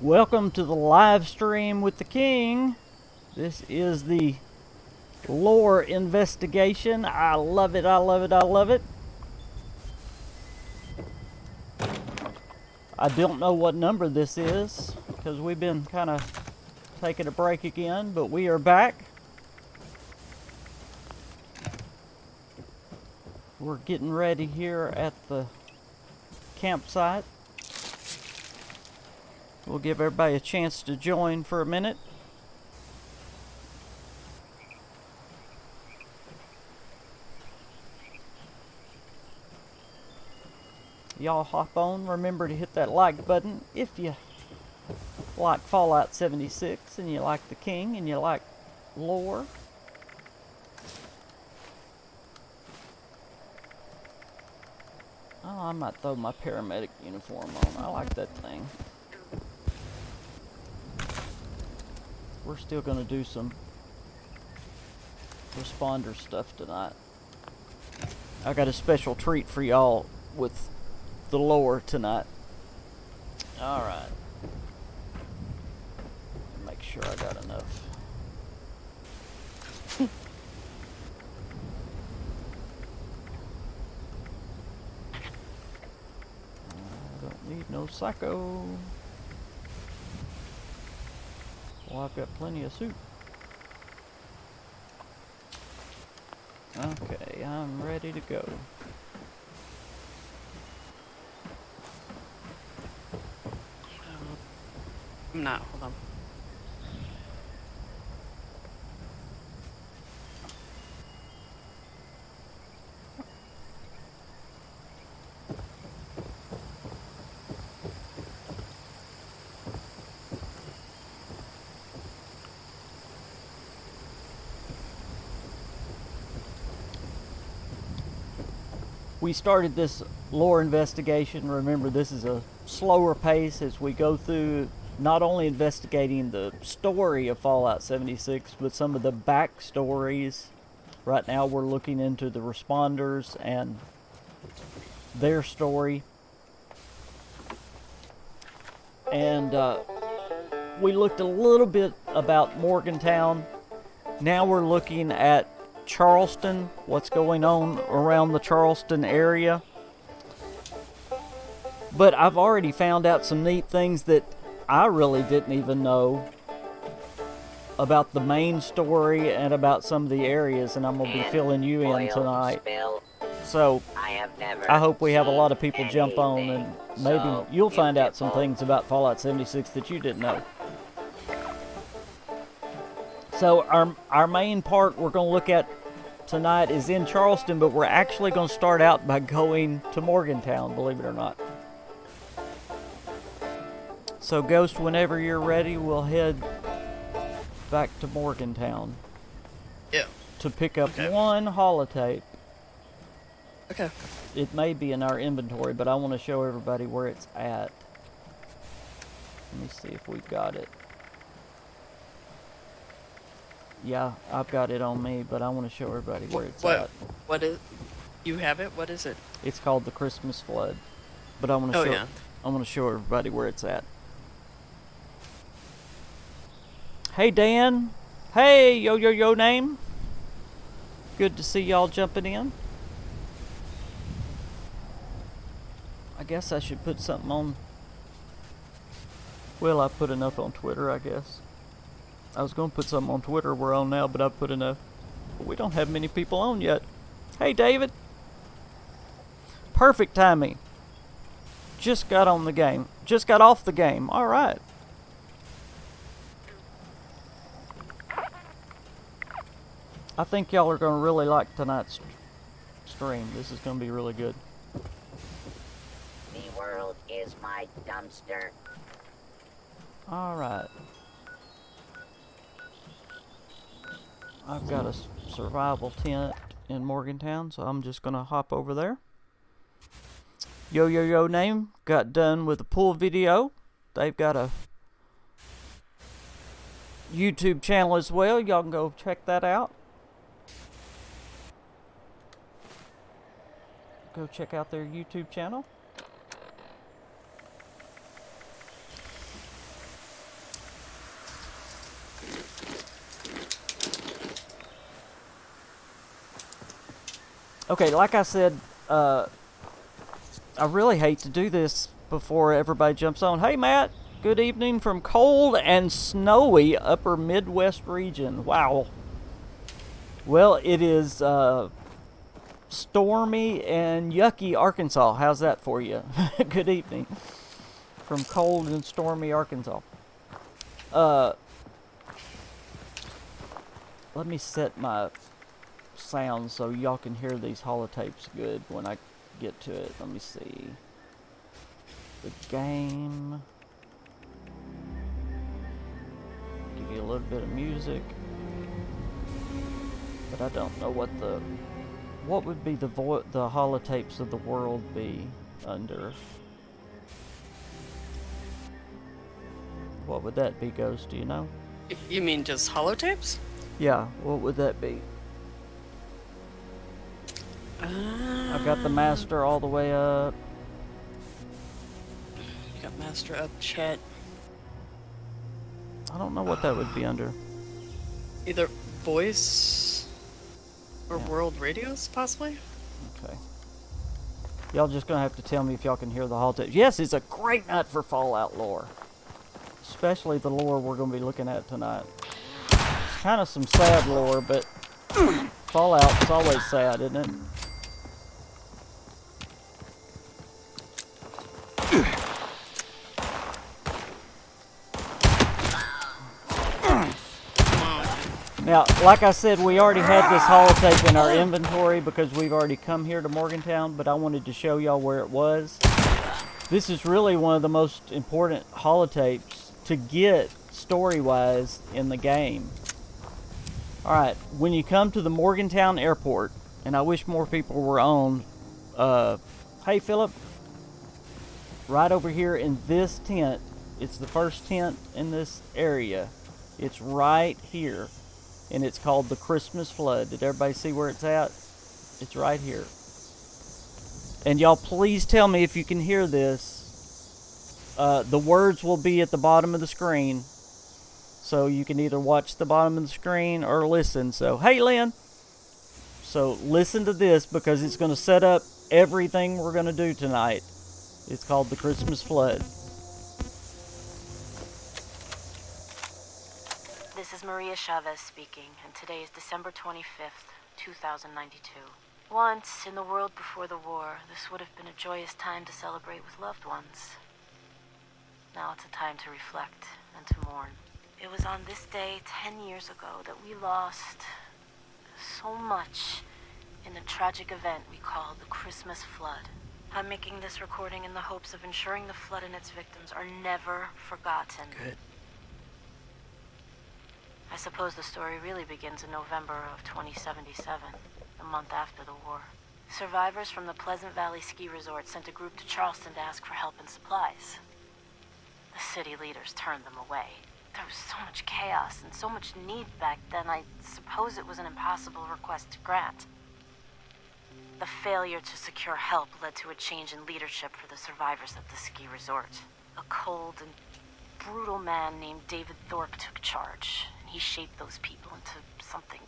Welcome to the live stream with the King. This is the lore investigation. I love it, I love it, I love it. I don't know what number this is because we've been kind of taking a break again, but we are back. We're getting ready here at the campsite. We'll give everybody a chance to join for a minute. Y'all hop on. Remember to hit that like button if you like Fallout 76 and you like the King and you like lore. Oh, I might throw my paramedic uniform on. I like that thing. We're still going to do some responder stuff tonight. I got a special treat for y'all with the lore tonight. Alright. Make sure I got enough. I don't need no psycho. Well, I've got plenty of soup. Okay, I'm ready to go. I'm not, hold on. We started this lore investigation. Remember, this is a slower pace as we go through not only investigating the story of Fallout 76, but some of the backstories. Right now we're looking into the responders and their story. And we looked a little bit about Morgantown. Now we're looking at Charleston, what's going on around the Charleston area. But I've already found out some neat things that I really didn't even know about the main story and about some of the areas, and I'm going to be filling you in tonight. So I hope we have a lot of people jump on, and maybe you'll find out some things about Fallout 76 that you didn't know. So our main part we're going to look at tonight is in Charleston, but we're actually going to start out by going to Morgantown, believe it or not. So Ghost, whenever you're ready, we'll head back to Morgantown. Yeah. To pick up one holotape. Okay. It may be in our inventory, but I want to show everybody where it's at. Let me see if we've got it. Yeah, I've got it on me, but I want to show everybody where it's at. What is? You have it? What is it? It's called the Christmas Flood, but I want to show. I want to show everybody where it's at. Hey Dan, hey yo name. Good to see y'all jumping in. I guess I should put something on. Well, I put enough on Twitter, I guess. I was going to put something on Twitter we're on now, but I put enough. But we don't have many people on yet. Hey, David. Perfect timing. Just got on the game. Just got off the game. All right. I think y'all are going to really like tonight's stream. This is going to be really good. The world is my dumpster. All right. I've got a survival tent in Morgantown, so I'm just going to hop over there. Yo name got done with a pool video. They've got a YouTube channel as well. Y'all can go check that out. Go check out their YouTube channel. Okay, like I said, I really hate to do this before everybody jumps on. Hey, Matt. Good evening from cold and snowy upper Midwest region. Wow. Well, it is stormy and yucky Arkansas. How's that for you? Good evening from cold and stormy Arkansas. Let me set my sound so y'all can hear these holotapes good when I get to it. Let me see. The game. Give you a little bit of music. But I don't know what would be the holotapes of the world be under. What would that be, Ghost? Do you know? You mean just holotapes? Yeah, what would that be? I've got the master all the way up. You got master up, chat. I don't know what that would be under. Either voice or Yeah. world radios, possibly? Okay. Y'all just gonna have to tell me if y'all can hear the holotapes. Yes, it's a great night for Fallout lore. Especially the lore we're gonna be looking at tonight. Kind of some sad lore, but Fallout's always sad, isn't it? Now, like I said, we already had this holotape in our inventory because we've already come here to Morgantown, but I wanted to show y'all where it was. This is really one of the most important holotapes to get story-wise in the game. Alright, when you come to the Morgantown airport, and I wish more people were on, hey Philip, right over here in this tent, it's the first tent in this area. It's right here. And it's called the Christmas Flood. Did everybody see where it's at? It's right here. And y'all please tell me if you can hear this. The words will be at the bottom of the screen. So you can either watch the bottom of the screen or listen. So, hey Lynn. So listen to this because it's going to set up everything we're going to do tonight. It's called the Christmas Flood. This is Maria Chavez speaking, and today is December 25th, 2092. Once, in the world before the war, this would have been a joyous time to celebrate with loved ones. Now it's a time to reflect and to mourn. It was on this day 10 years ago that we lost so much in the tragic event we call the Christmas Flood. I'm making this recording in the hopes of ensuring the flood and its victims are never forgotten. Good. I suppose the story really begins in November of 2077, a month after the war. Survivors from the Pleasant Valley Ski Resort sent a group to Charleston to ask for help and supplies. The city leaders turned them away. There was so much chaos and so much need back then, I suppose it was an impossible request to grant. The failure to secure help led to a change in leadership for the survivors at the ski resort. A cold and brutal man named David Thorpe took charge. He shaped those people into something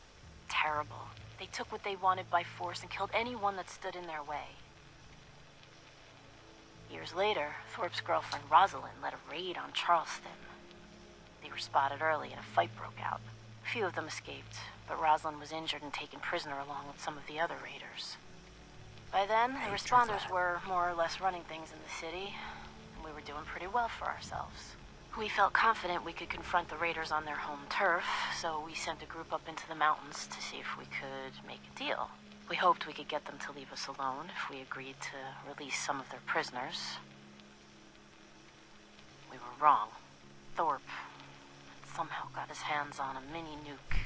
terrible. They took what they wanted by force and killed anyone that stood in their way. Years later, Thorpe's girlfriend Rosalind led a raid on Charleston. They were spotted early and a fight broke out. A few of them escaped, but Rosalind was injured and taken prisoner along with some of the other raiders. By then, the responders were more or less running things in the city, and we were doing pretty well for ourselves. We felt confident we could confront the raiders on their home turf, so we sent a group up into the mountains to see if we could make a deal. We hoped we could get them to leave us alone if we agreed to release some of their prisoners. We were wrong. Thorpe somehow got his hands on a mini nuke.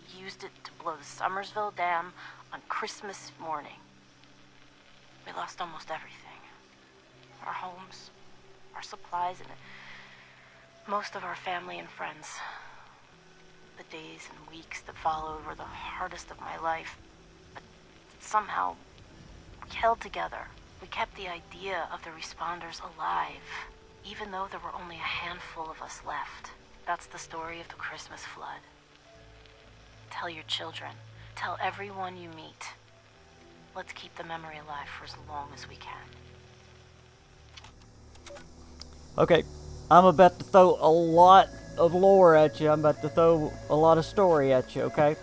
He used it to blow the Somersville Dam on Christmas morning. We lost almost everything. Our homes, our supplies, and most of our family and friends. The days and weeks that followed were the hardest of my life, but somehow we held together. We kept the idea of the responders alive, even though there were only a handful of us left. That's the story of the Christmas Flood. Tell your children, tell everyone you meet. Let's keep the memory alive for as long as we can. Okay, I'm about to throw a lot of lore at you. I'm about to throw a lot of story at you, okay?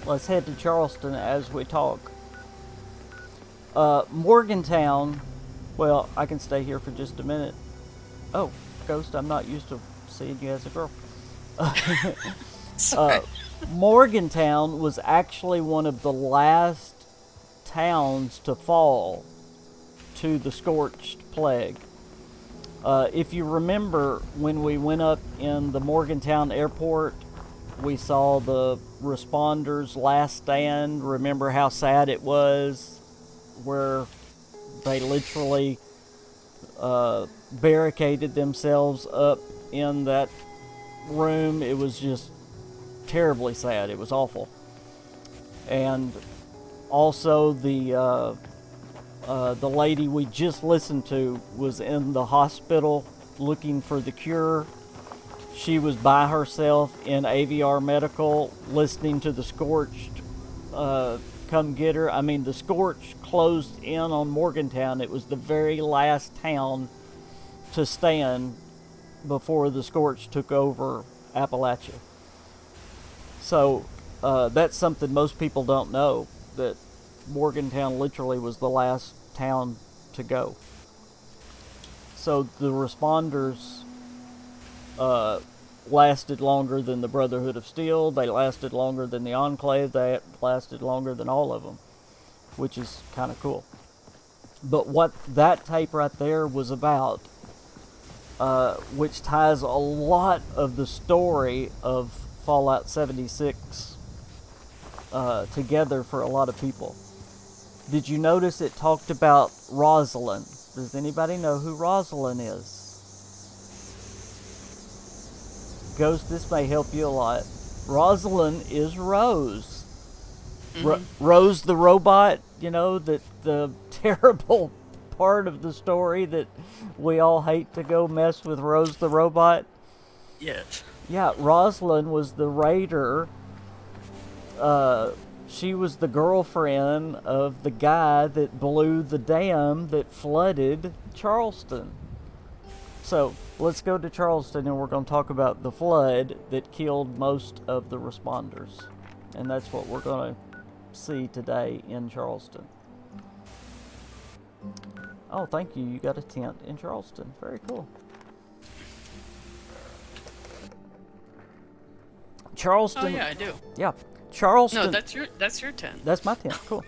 Let's head to Charleston as we talk. Morgantown, well, I can stay here for just a minute. Oh, Ghost, I'm not used to seeing you as a girl. Morgantown was actually one of the last towns to fall to the scorched plague. If you remember, when we went up in the Morgantown airport, we saw the responders' last stand. Remember how sad it was, where they literally barricaded themselves up in that room. It was just terribly sad. It was awful. And also the lady we just listened to was in the hospital looking for the cure. She was by herself in AVR Medical listening to the Scorched come get her. I mean, the Scorched closed in on Morgantown. It was the very last town to stand before the Scorched took over Appalachia. So that's something most people don't know, that Morgantown literally was the last town to go. So the responders lasted longer than the Brotherhood of Steel. They lasted longer than the Enclave. They lasted longer than all of them, which is kind of cool. But what that tape right there was about, which ties a lot of the story of Fallout 76 together for a lot of people. Did you notice it talked about Rosalind? Does anybody know who Rosalind is? Ghost, this may help you a lot. Rosalind is Rose. Rose the robot, you know, that the terrible part of the story that we all hate to go mess with Rose the robot. Yes. Yeah, Rosalind was the raider. She was the girlfriend of the guy that blew the dam that flooded Charleston. So, let's go to Charleston and we're going to talk about the flood that killed most of the responders. And that's what we're going to see today in Charleston. Oh, thank you. You got a tent in Charleston. Very cool. Charleston. Oh yeah, I do. Yeah. Charleston. No, that's your tent. That's my tent. Cool.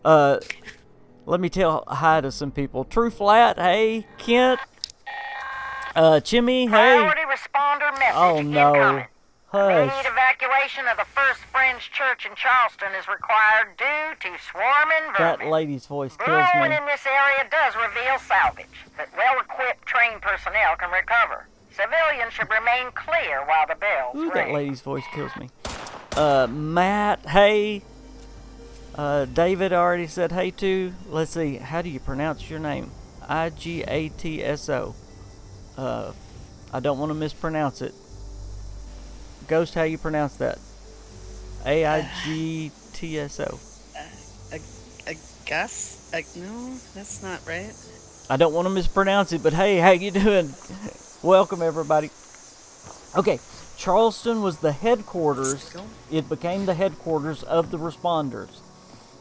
Let me tell hi to some people. True Flat, hey. Kent. Chimmy, hey. Priority responder message Oh no. incoming. Hush. Immediate evacuation of the First Fringe Church in Charleston is required due to swarming vermin. That lady's voice kills Brewing me. in this area does reveal salvage, but well-equipped trained personnel can recover. Civilians should remain clear while the bells Ooh, ring. that lady's voice kills me. Matt, hey. David already said hey to. Let's see, how do you pronounce your name? Igatso. I don't want to mispronounce it. Ghost, how you pronounce that? Aigtso. I guess. No, that's not right. I don't want to mispronounce it, but hey, how you doing? Welcome, everybody. Okay, Charleston was the headquarters. It became the headquarters of the responders.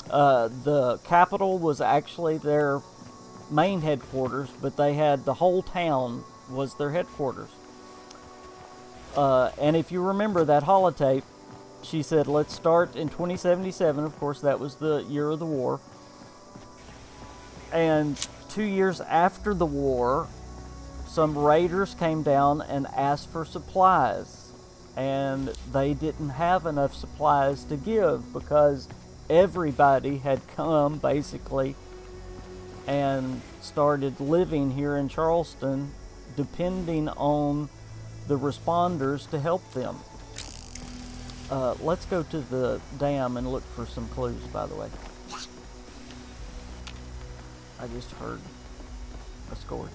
The capital was actually their main headquarters, but they had the whole town was their headquarters. And if you remember that holotape, she said, let's start in 2077. Of course, that was the year of the war. And 2 years after the war, some raiders came down and asked for supplies. And they didn't have enough supplies to give because everybody had come, basically, and started living here in Charleston, depending on the responders to help them. Let's go to the dam and look for some clues, by the way. I just heard a scorched.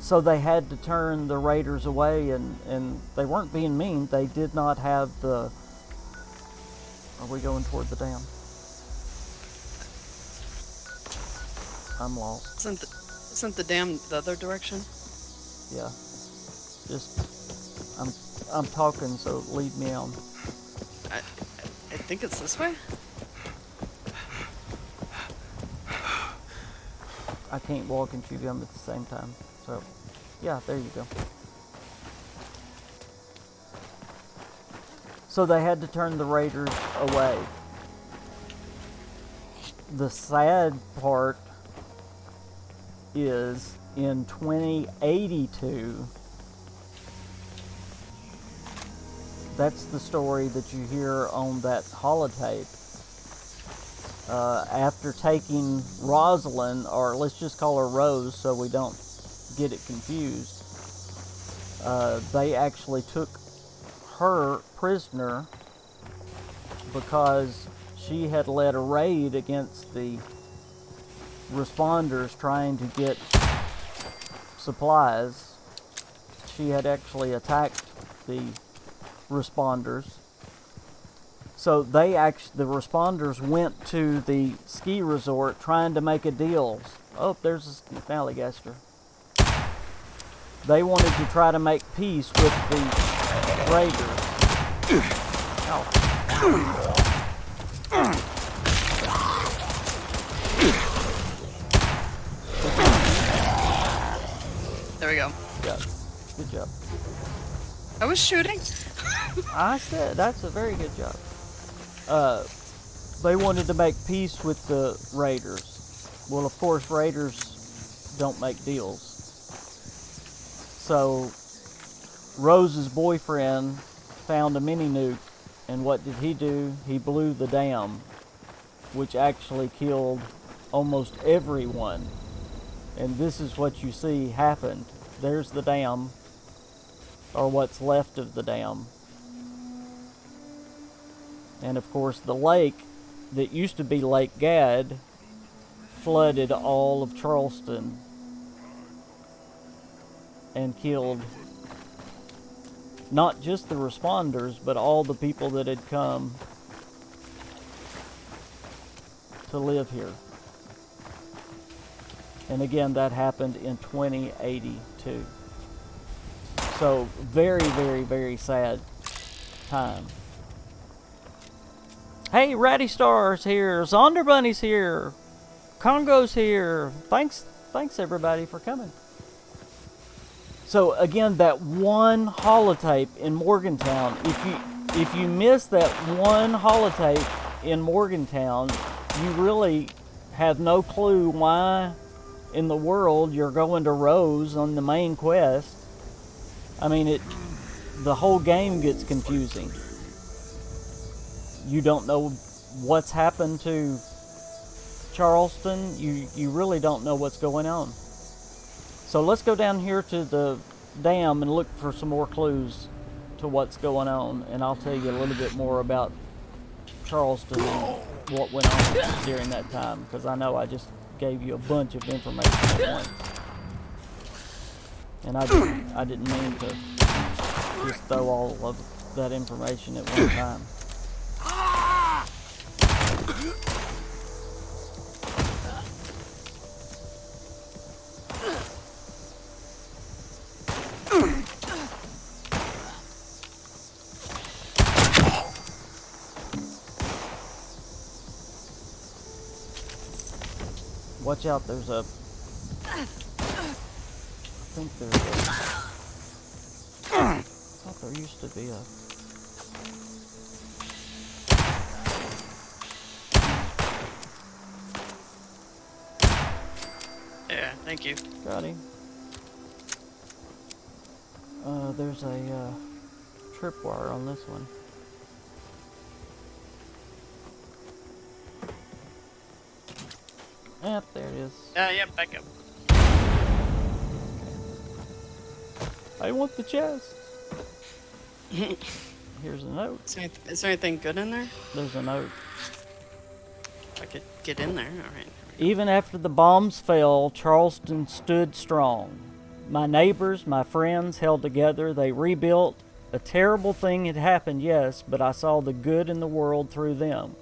So they had to turn the raiders away, and they weren't being mean. They did not have the Are we going toward the dam? I'm lost. Isn't the dam the other direction? Yeah. Just, I'm talking, so lead me on. I think it's this way. I can't walk and chew gum at the same time. So, yeah, there you go. So they had to turn the raiders away. The sad part is in 2082, that's the story that you hear on that holotape. After taking Rosalind, or let's just call her Rose so we don't get it confused, they actually took her prisoner because she had led a raid against the responders trying to get supplies. She had actually attacked the responders. So the responders went to the ski resort trying to make a deal. Oh, there's a alligator. They wanted to try to make peace with the raiders. Ow. There we go. Yeah, good job. I was shooting. I said that's a very good job. They wanted to make peace with the raiders. Well, of course, raiders don't make deals. So Rose's boyfriend found a mini nuke, and what did he do? He blew the dam, which actually killed almost everyone. And this is what you see happened. There's the dam, or what's left of the dam. And of course the lake that used to be Lake Gad flooded all of Charleston and killed not just the responders, but all the people that had come to live here. And again, that happened in 2082. So very, very, very sad time. Hey, Ratty Star's here. Zonder Bunny's here. Congo's here. Thanks everybody for coming. So again, that one holotape in Morgantown. If you miss that one holotape in Morgantown, you really have no clue why in the world you're going to Rose on the main quest. I mean, the whole game gets confusing. You don't know what's happened to Charleston. You really don't know what's going on. So let's go down here to the dam and look for some more clues to what's going on, and I'll tell you a little bit more about Charleston and what went on during that time, because I know I just gave you a bunch of information at once. And I didn't mean to just throw all of that information at one time. Watch out, there's a... I think there's a... I thought there used to be a... Yeah, thank you. Got him. There's a tripwire on this one. Yep, there it is. Yeah, back up. I want the chest. Here's a note. Is there anything good in there? There's a note. I could get in there. All right. Even after the bombs fell, Charleston stood strong. My neighbors, my friends held together. They rebuilt A terrible thing had happened, yes, but I saw the good in the world through them.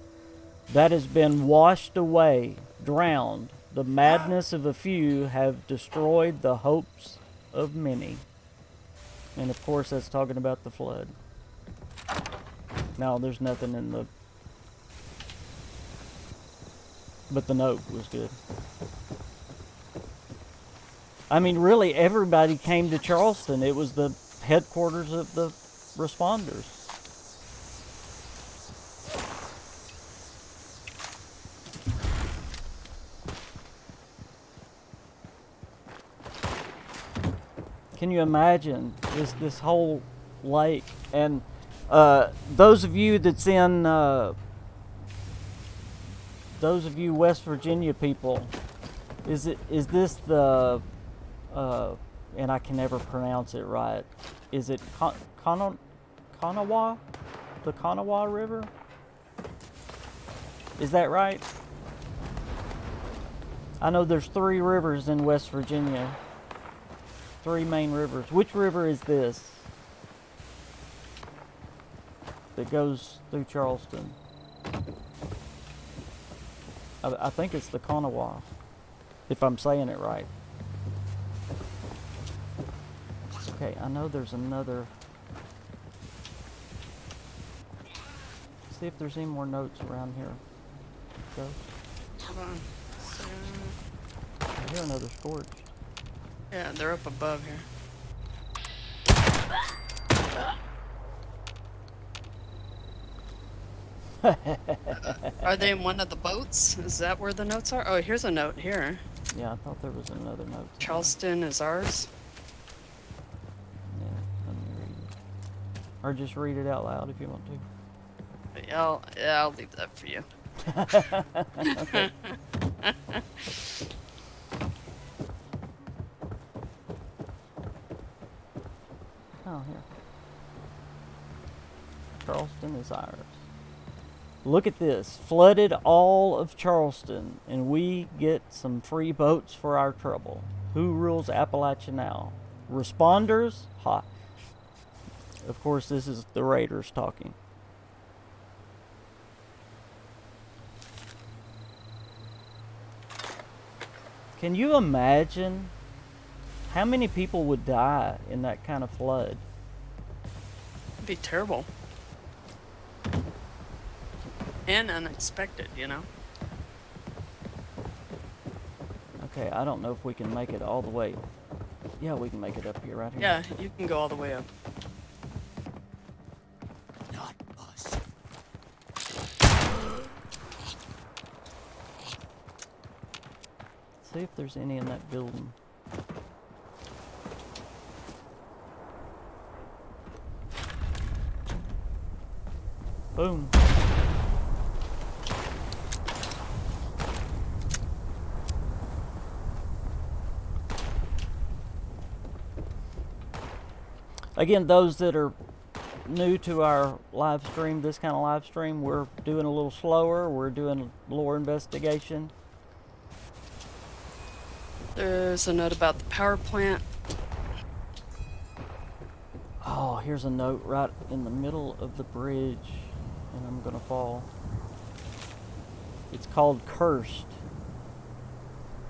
That has been washed away, drowned. The madness of a few have destroyed the hopes of many. And of course, that's talking about the flood. No, there's nothing in the... But the note was good. I mean, really, everybody came to Charleston. It was the headquarters of the responders. Can you imagine this whole lake? And those of you that's in, those of you West Virginia people, is this the, and I can never pronounce it right. Is it Kanawha? The Kanawha River? Is that right? I know there's 3 rivers in West Virginia. 3 main rivers. Which river is this that goes through Charleston? I think it's the Kanawha, if I'm saying it right. Okay, I know there's another. See if there's any more notes around here. Go. Hold on. I hear another scorched. Yeah, they're up above here. Are they in one of the boats? Is that where the notes are? Oh, here's a note here. Yeah, I thought there was another note. Charleston is ours. Yeah, let me read it. Or just read it out loud if you want to. Yeah, I'll leave that for you. Okay. Oh, here. Charleston is ours. Look at this. Flooded all of Charleston, and we get some free boats for our trouble. Who rules Appalachia now? Responders? Ha. Of course, this is the Raiders talking. Can you imagine how many people would die in that kind of flood? It'd be terrible. And unexpected, you know? Okay, I don't know if we can make it all the way. Yeah, we can make it up here, right here. Yeah, you can go all the way up. Not us. See if there's any in that building. Boom. Again, those that are new to our live stream, this kind of live stream, we're doing a little slower. We're doing lore investigation. There's a note about the power plant. Oh, here's a note right in the middle of the bridge, and I'm gonna fall. It's called Cursed.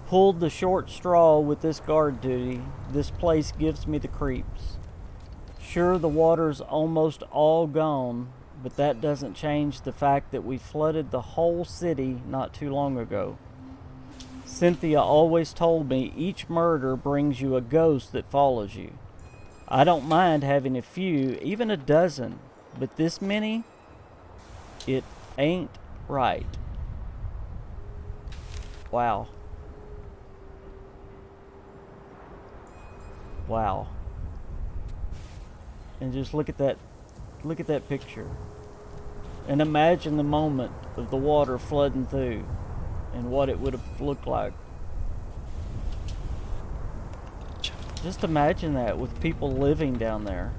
Pulled the short straw with this guard duty. This place gives me the creeps. Sure, the water's almost all gone, but that doesn't change the fact that we flooded the whole city not too long ago. Cynthia always told me each murder brings you a ghost that follows you. I don't mind having a few, even a dozen, but this many? It ain't right. Wow. Wow. And just look at that picture. And imagine the moment of the water flooding through and what it would have looked like. Just imagine that with people living down there.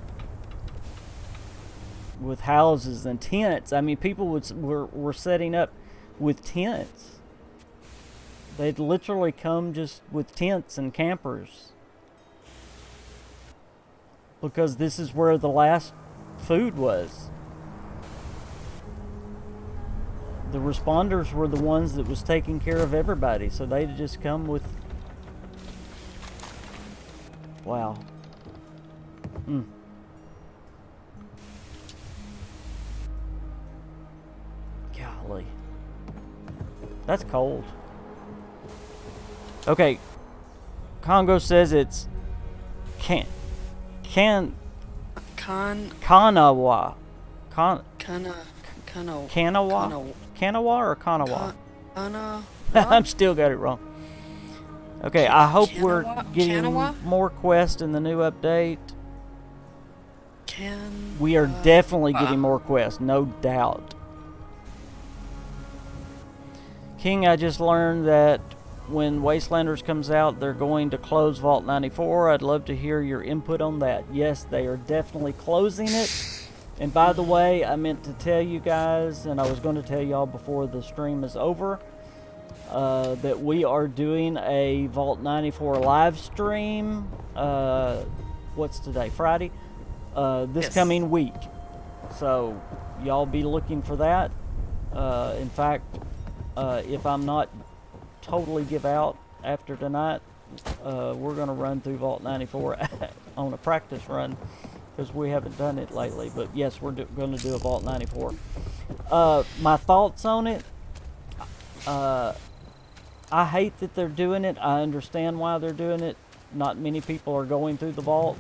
With houses and tents. I mean, people were setting up with tents. They'd literally come just with tents and campers. Because this is where the last food was. The responders were the ones that was taking care of everybody, so they'd just come with... Wow. Golly. That's cold. Okay. Congo says it's Kanawa. Kanawa or Kanawa? I'm still got it wrong. Okay, I hope we're getting more quests in the new update. We are definitely getting more quests, no doubt. King, I just learned that when Wastelanders comes out, they're going to close Vault 94. I'd love to hear your input on that. Yes, they are definitely closing it. And by the way, I meant to tell you guys, and I was going to tell y'all before the stream is over, that we are doing a Vault 94 live stream. What's today? Friday? This coming week. So, y'all be looking for that. In fact, if I'm not totally give out after tonight, we're going to run through Vault 94 on a practice run, because we haven't done it lately. But yes, we're going to do a Vault 94. My thoughts on it, I hate that they're doing it. I understand why they're doing it. Not many people are going through the vaults.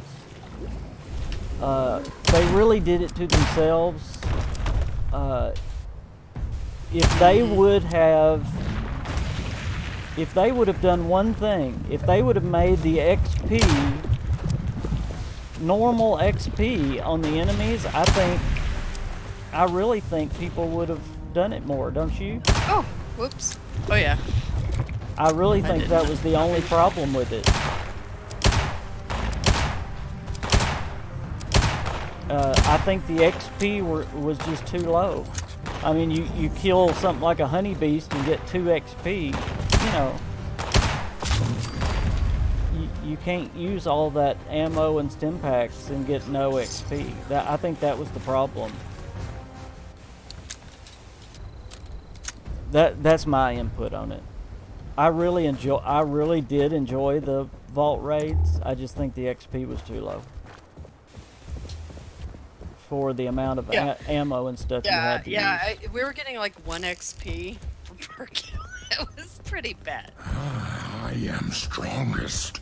They really did it to themselves. If they would have done one thing, if they would have made the XP normal XP on the enemies, I really think people would have done it more, don't you? Oh, whoops. Oh yeah. I really think that was the only problem with it. I think the XP was just too low. I mean, you kill something like a honey beast and get 2 XP, you know. You can't use all that ammo and stim packs and get no XP. I think that was the problem. That's my input on it. I really did enjoy the vault raids. I just think the XP was too low for the amount of ammo and stuff you had to use. We were getting like 1 XP per kill. It was pretty bad. I am strongest.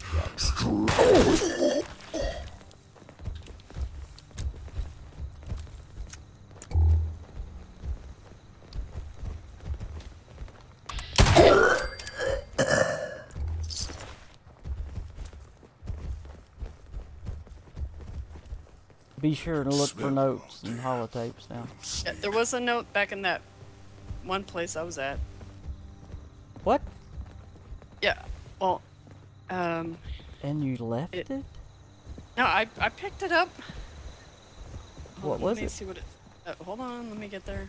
Be sure to look for notes and holotapes now. Yeah, there was a note back in that one place I was at. What? Yeah. Well, and you left it? No, I picked it up. What was it? Let me see what it... hold on, let me get there.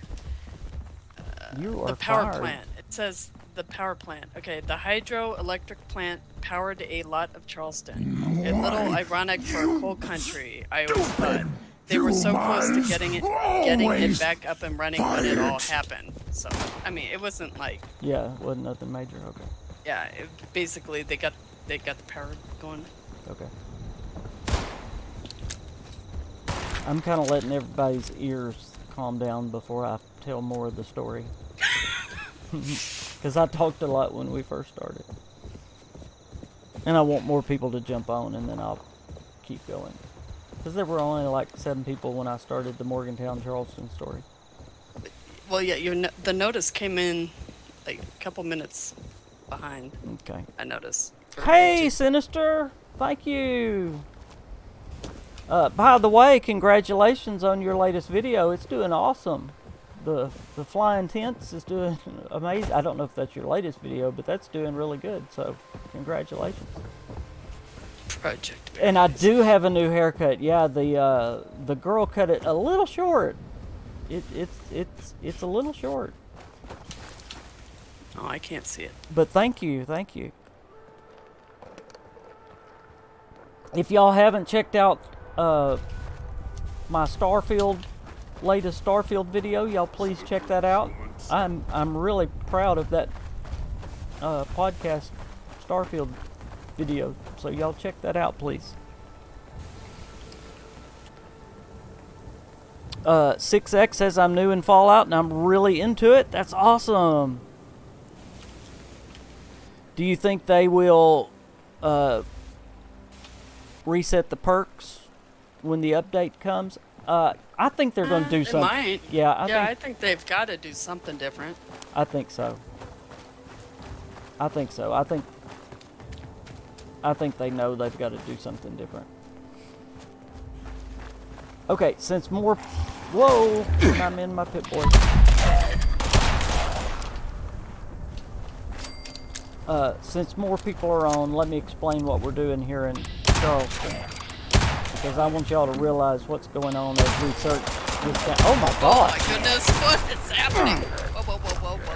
You are the power fired. plant. It says the power plant. Okay, the hydroelectric plant powered a lot of Charleston. A little ironic for a cold country, I always thought. They were so close to getting it back up and running when it all happened. So, I mean, it wasn't like... Yeah, it wasn't nothing major, okay. Yeah, basically they got the power going. Okay. I'm kind of letting everybody's ears calm down before I tell more of the story. Because I talked a lot when we first started. And I want more people to jump on, and then I'll keep going. Because there were only like 7 people when I started the Morgantown Charleston story. Well, yeah, the notice came in like a couple minutes behind. Okay. I noticed. Hey, Sinister! Thank you! By the way, congratulations on your latest video. It's doing awesome. The Flying Tents is doing amazing. I don't know if that's your latest video, but that's doing really good. So, congratulations. Project. And I do have a new haircut. Yeah, the girl cut it a little short. It's a little short. Oh, I can't see it. But thank you. If y'all haven't checked out my latest Starfield video. Y'all please check that out. I'm really proud of that podcast Starfield video. So y'all check that out, please. 6X says I'm new in Fallout and I'm really into it. That's awesome. Do you think they will reset the perks when the update comes? I think they're going to do something. They might. Yeah, I think they've got to do something different. I think so. I think they know they've got to do something different. Okay, since more... Whoa! I'm in my pit boy. Since more people are on, let me explain what we're doing here in Charleston. Because I want y'all to realize what's going on as we search this down. Oh my god! Oh my goodness, what is happening? Whoa, whoa, whoa, whoa, whoa.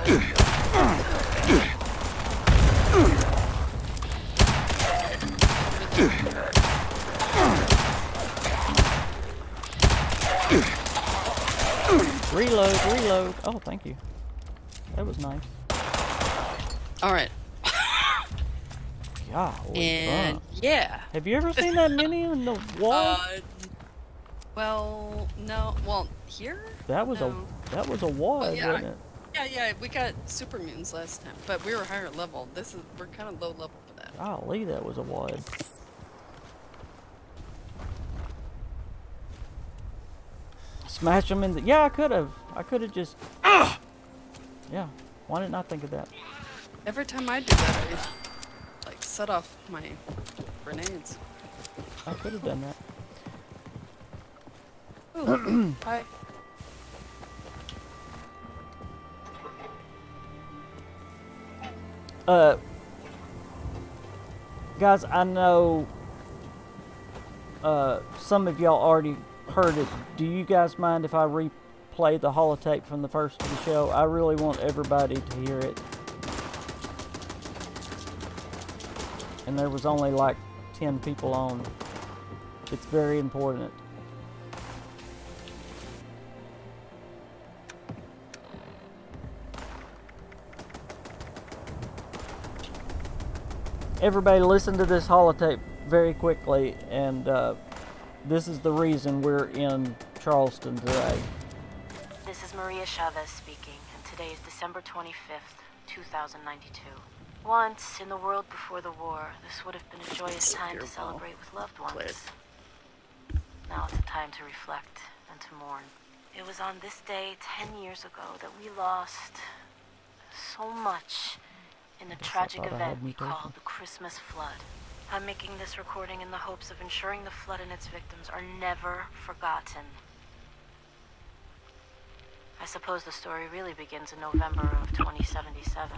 Reload. Oh, thank you. That was nice. Alright. Golly, And yeah. have you ever seen that many in the wall? Well, no. Well, here? That was No. a wad, Well, yeah. wasn't it? Yeah, we got super mutants last time, but we were higher level. We're kind of low level for that. Golly, that was a wad. Smash them in the... Yeah, I could have just... Yeah, why didn't I think of that? Every time I do that, I like set off my grenades. I could have done that. Ooh, hi. Guys, I know some of y'all already heard it. Do you guys mind if I replay the holotape from the first of the show? I really want everybody to hear it. And there was only like 10 people on. It's very important. Everybody listen to this holotape very quickly, and this is the reason we're in Charleston today. This is Maria Chavez speaking, and today is December 25th, 2092. Once, in the world before the war, this would have been a joyous time to celebrate with loved ones. Now it's a time to reflect and to mourn. It was on this day 10 years ago that we lost so much in the tragic event we call the Christmas flood. I'm making this recording in the hopes of ensuring the flood and its victims are never forgotten. I suppose the story really begins in November of 2077,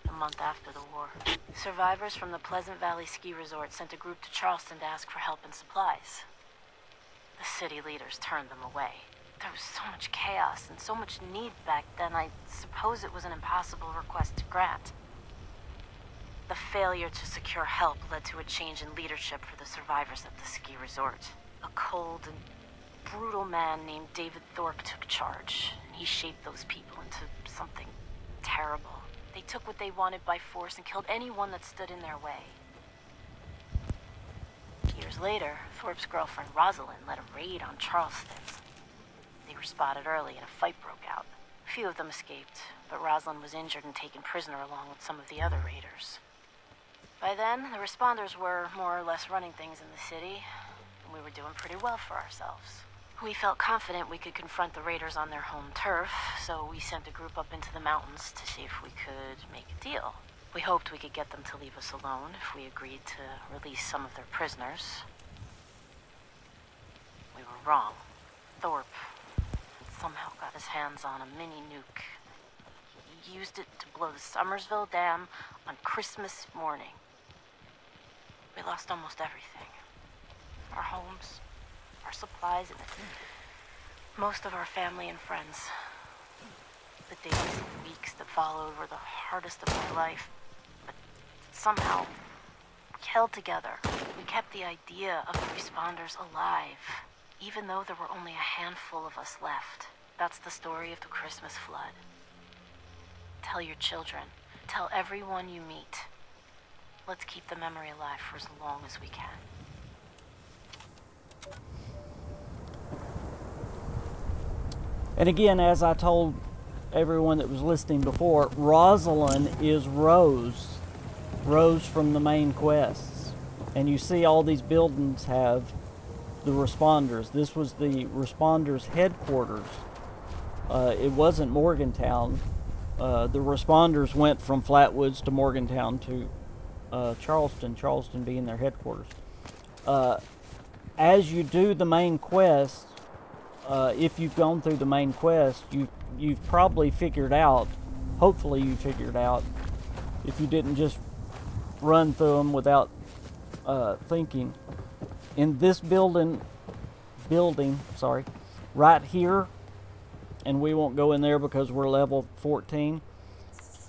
a month after the war. Survivors from the Pleasant Valley Ski Resort sent a group to Charleston to ask for help and supplies. The city leaders turned them away. There was so much chaos and so much need back then, I suppose it was an impossible request to grant. The failure to secure help led to a change in leadership for the survivors at the ski resort. A cold and brutal man named David Thorpe took charge, and he shaped those people into something terrible. They took what they wanted by force and killed anyone that stood in their way. Years later, Thorpe's girlfriend Rosalind led a raid on Charleston. They were spotted early and a fight broke out. A few of them escaped, but Rosalind was injured and taken prisoner along with some of the other raiders. By then, the responders were more or less running things in the city, and we were doing pretty well for ourselves. We felt confident we could confront the raiders on their home turf, so we sent a group up into the mountains to see if we could make a deal. We hoped we could get them to leave us alone if we agreed to release some of their prisoners. We were wrong. Thorpe somehow got his hands on a mini nuke. He used it to blow the Somersville Dam on Christmas morning. We lost almost everything. Our homes, our supplies, and most of our family and friends. The days and weeks that followed were the hardest of my life, but somehow we held together. We kept the idea of the responders alive. even though there were only a handful of us left. That's the story of the Christmas flood. Tell your children. Tell everyone you meet. Let's keep the memory alive for as long as we can. And again, as I told everyone that was listening before, Rosalind is Rose. Rose from the main quests. And you see all these buildings have the responders. This was the responders' headquarters. It wasn't Morgantown. The responders went from Flatwoods to Morgantown to Charleston, Charleston being their headquarters. As you do the main quest, if you've gone through the main quest, you've probably figured out, hopefully you figured out, if you didn't just run through them without thinking. In this building, right here, and we won't go in there because we're level 14,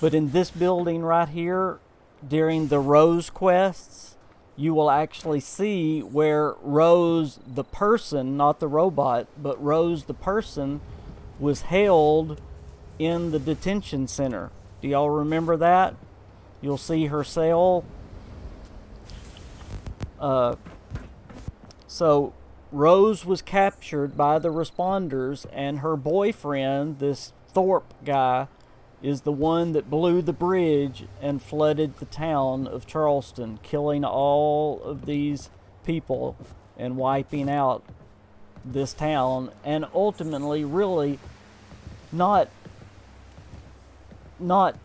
but in this building right here, during the Rose quests, you will actually see where Rose the person, not the robot, but Rose the person was held in the detention center. Do y'all remember that? You'll see her cell. So Rose was captured by the responders, and her boyfriend, this Thorpe guy, is the one that blew the bridge and flooded the town of Charleston, killing all of these people and wiping out this town, and ultimately really not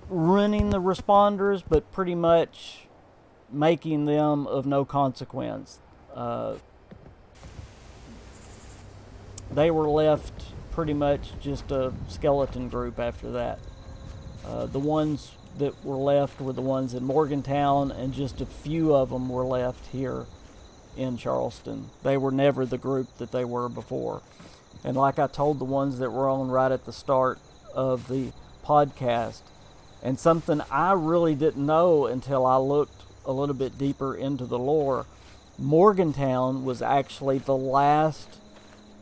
ruining the responders, but pretty much making them of no consequence. They were left pretty much just a skeleton group after that. The ones that were left were the ones in Morgantown, and just a few of them were left here in Charleston. They were never the group that they were before. And like I told the ones that were on right at the start of the podcast, and something I really didn't know until I looked a little bit deeper into the lore, Morgantown was actually the last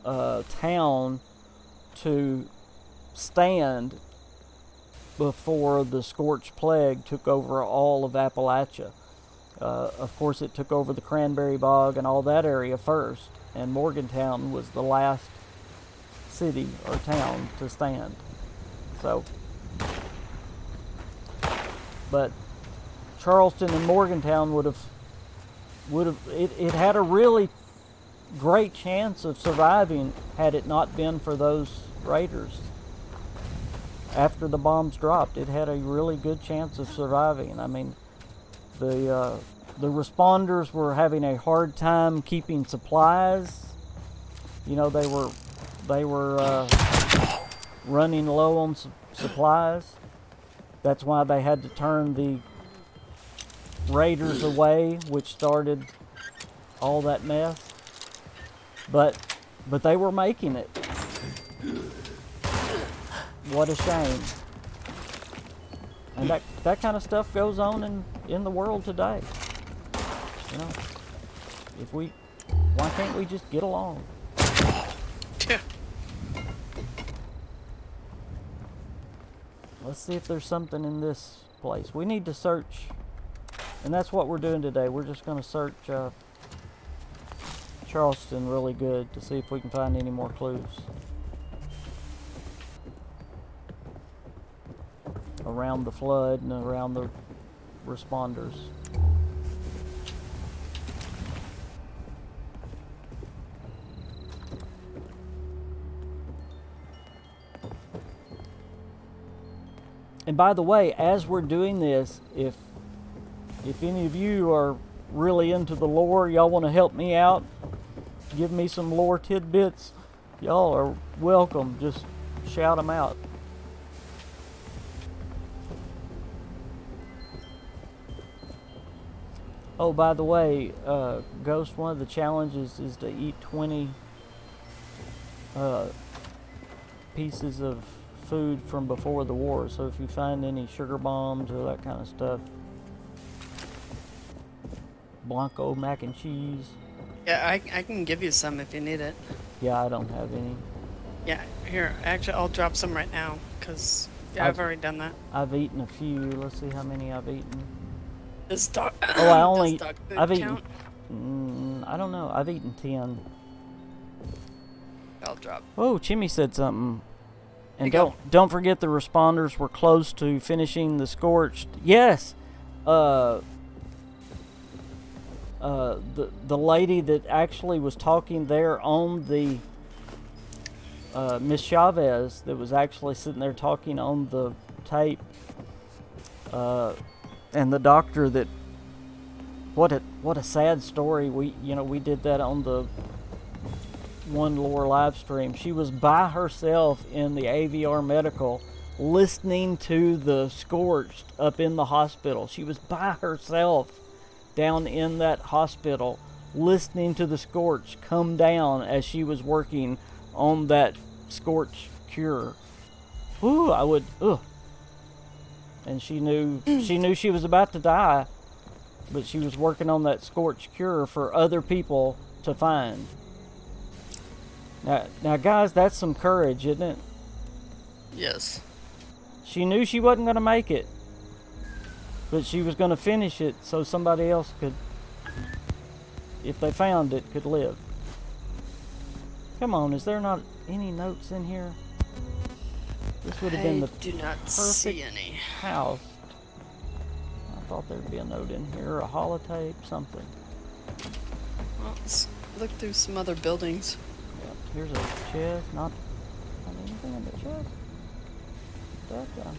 town to stand before the Scorched Plague took over all of Appalachia. Of course, it took over the Cranberry Bog and all that area first, and Morgantown was the last city or town to stand. So, but Charleston and Morgantown would have it had a really great chance of surviving had it not been for those raiders. After the bombs dropped, it had a really good chance of surviving. I mean, the responders were having a hard time keeping supplies. You know, they were running low on supplies. That's why they had to turn the raiders away, which started all that mess. But they were making it. What a shame. And that kind of stuff goes on in the world today. You know, why can't we just get along? Let's see if there's something in this place. We need to search, and that's what we're doing today. We're just going to search Charleston really good to see if we can find any more clues around the flood and around the responders. And by the way, as we're doing this, if any of you are really into the lore, y'all want to help me out, give me some lore tidbits, y'all are welcome. Just shout them out. Oh, by the way, Ghost, one of the challenges is to eat 20 pieces of food from before the war. So if you find any sugar bombs or that kind of stuff, Blanco mac and cheese. Yeah, I can give you some if you need it. Yeah, I don't have any. Yeah, here. Actually, I'll drop some right now, because I've already done that. I've eaten a few. Let's see how many I've eaten. Does dog, Oh, I only... does dog food I've count? eaten... I don't know. I've eaten 10. I'll drop. Oh, Chimmy said something. And There you don't forget the responders were close to finishing the Scorched. Yes! The lady that actually was talking there on the... Miss Chavez, that was actually sitting there talking on the tape. And the doctor that... What a sad story. We did that on the One Lore live stream. She was by herself in the AVR medical listening to the Scorched up in the hospital. She was by herself down in that hospital listening to the Scorched come down as she was working on that Scorched cure. Ooh, I would... Ugh. And she knew she was about to die, but she was working on that Scorched cure for other people to find. Now, guys, that's some courage, isn't it? Yes. She knew she wasn't going to make it, but she was going to finish it so somebody else could, if they found it, could live. Come on, is there not any notes in here? This would have been the do not perfect see any. house. I thought there'd be a note in here, a holotape, something. Well, let's look through some other buildings. Yep, here's a chest, not anything in the chest. That done.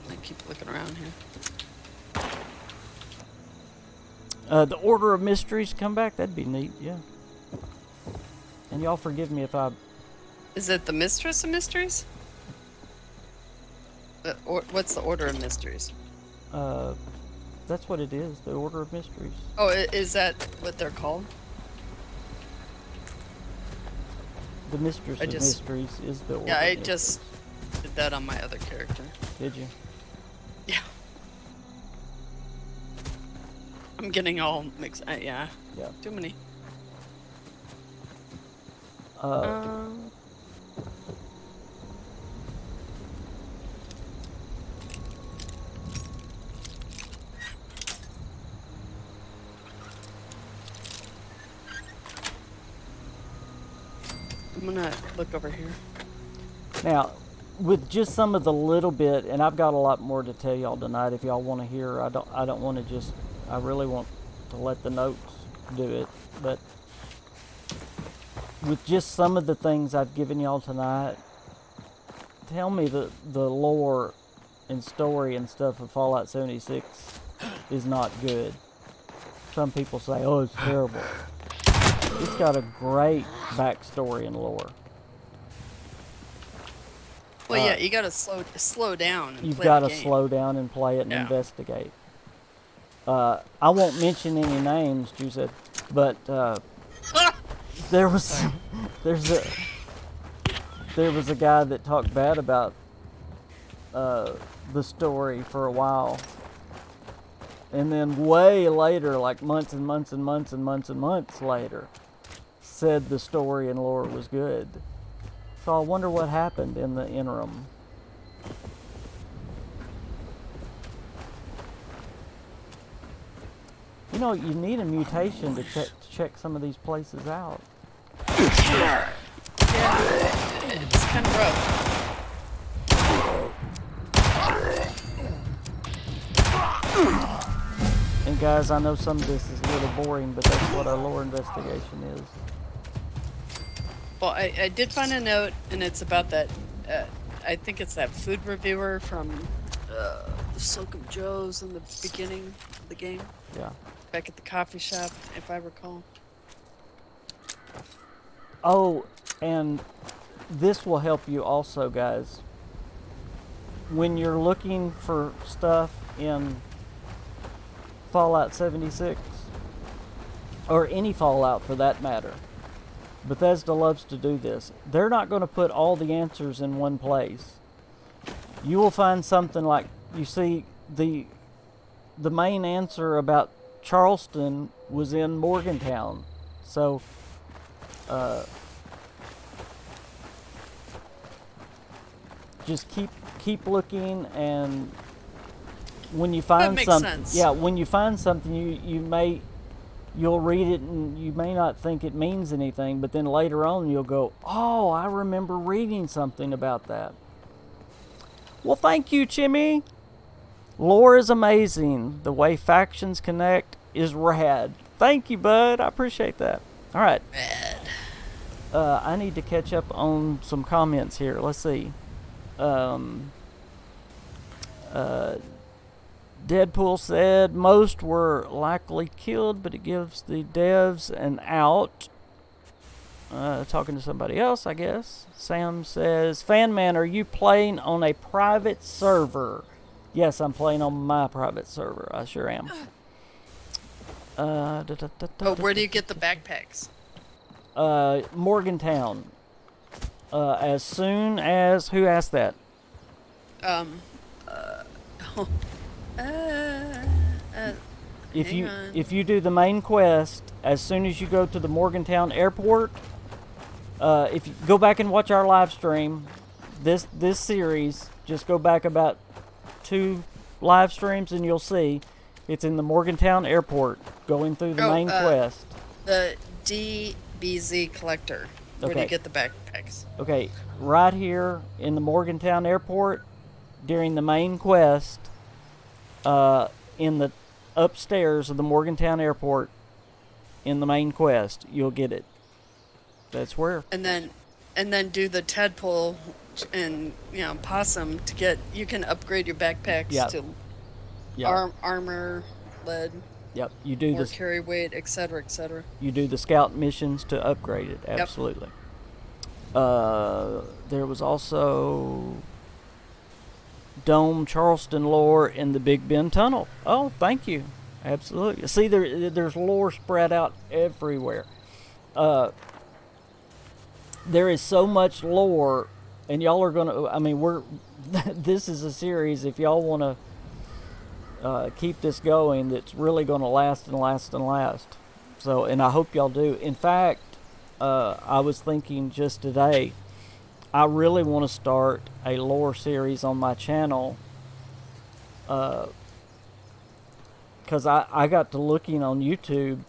I keep looking around here. The Order of Mysteries come back, that'd be neat, yeah. And y'all forgive me if I... Is it the Mistress of Mysteries? What's the Order of Mysteries? That's what it is, the Order of Mysteries. Oh, is that what they're called? The Mistress of Mysteries is the Order Yeah, I of Mysteries. just did that on my other character. Did you? Yeah. I'm getting all mixed. Yeah. Yeah. Too many. I'm gonna look over here. Now, with just some of the little bit, and I've got a lot more to tell y'all tonight if y'all want to hear. I don't want to just... I really want to let the notes do it, but with just some of the things I've given y'all tonight, tell me the lore and story and stuff of Fallout 76 is not good. Some people say, oh, it's terrible. It's got a great backstory and lore. Well, yeah, you gotta slow down. And You've play got the to game. slow down and play it and Yeah. investigate. I won't mention any names, you said, but there was a guy that talked bad about the story for a while, and then way later, like months and months and months and months and months later, said the story and lore was good. So I wonder what happened in the interim. You know, you need a mutation to check some of these places out. Yeah, it's kind of rough. And guys, I know some of this is a little boring, but that's what our lore investigation is. Well, I did find a note, and it's about that. I think it's that food reviewer from the Silcom Joe's in the beginning of the game. Yeah. Back at the coffee shop, if I recall. Oh, and this will help you also, guys. When you're looking for stuff in Fallout 76, or any Fallout for that matter, Bethesda loves to do this. They're not going to put all the answers in one place. You will find something like, you see, the main answer about Charleston was in Morgantown. So just keep looking, and when you find makes something, sense. yeah, when you find something, you'll read it and you may not think it means anything, but then later on you'll go, oh, I remember reading something about that. Well, thank you, Chimmy. Lore is amazing. The way factions connect is rad. Thank you, bud. I appreciate that. All right. Rad. I need to catch up on some comments here. Let's see. Deadpool said most were likely killed, but it gives the devs an out. Talking to somebody else, I guess. Sam says, "FanMan, are you playing on a private server?" Yes, I'm playing on my private server. I sure am. Where do you get the backpacks? Morgantown. As soon as... Who asked that? If you do the main quest, as soon as you go to the Morgantown airport, if you go back and watch our live stream, this series, just go back about 2 live streams and you'll see it's in the Morgantown airport going through the main quest. The DBZ collector. Where do Okay. you get the backpacks? Okay, right here in the Morgantown airport during the main quest, in the upstairs of the Morgantown airport in the main quest, you'll get it. That's where. And then do the tadpole and possum to get. You can upgrade your backpacks to armor, lead, Yep, you do more this. carry weight, etc., etc. You do the scout missions to upgrade it. Absolutely. There was also Dome Charleston lore in the Big Bend Tunnel. Oh, thank you. Absolutely. See, there's lore spread out everywhere. There is so much lore, and y'all are gonna. I mean, this is a series. If y'all want to keep this going, that's really going to last and last and last. So, and I hope y'all do. In fact, I was thinking just today, I really want to start a lore series on my channel, because I got to looking on YouTube.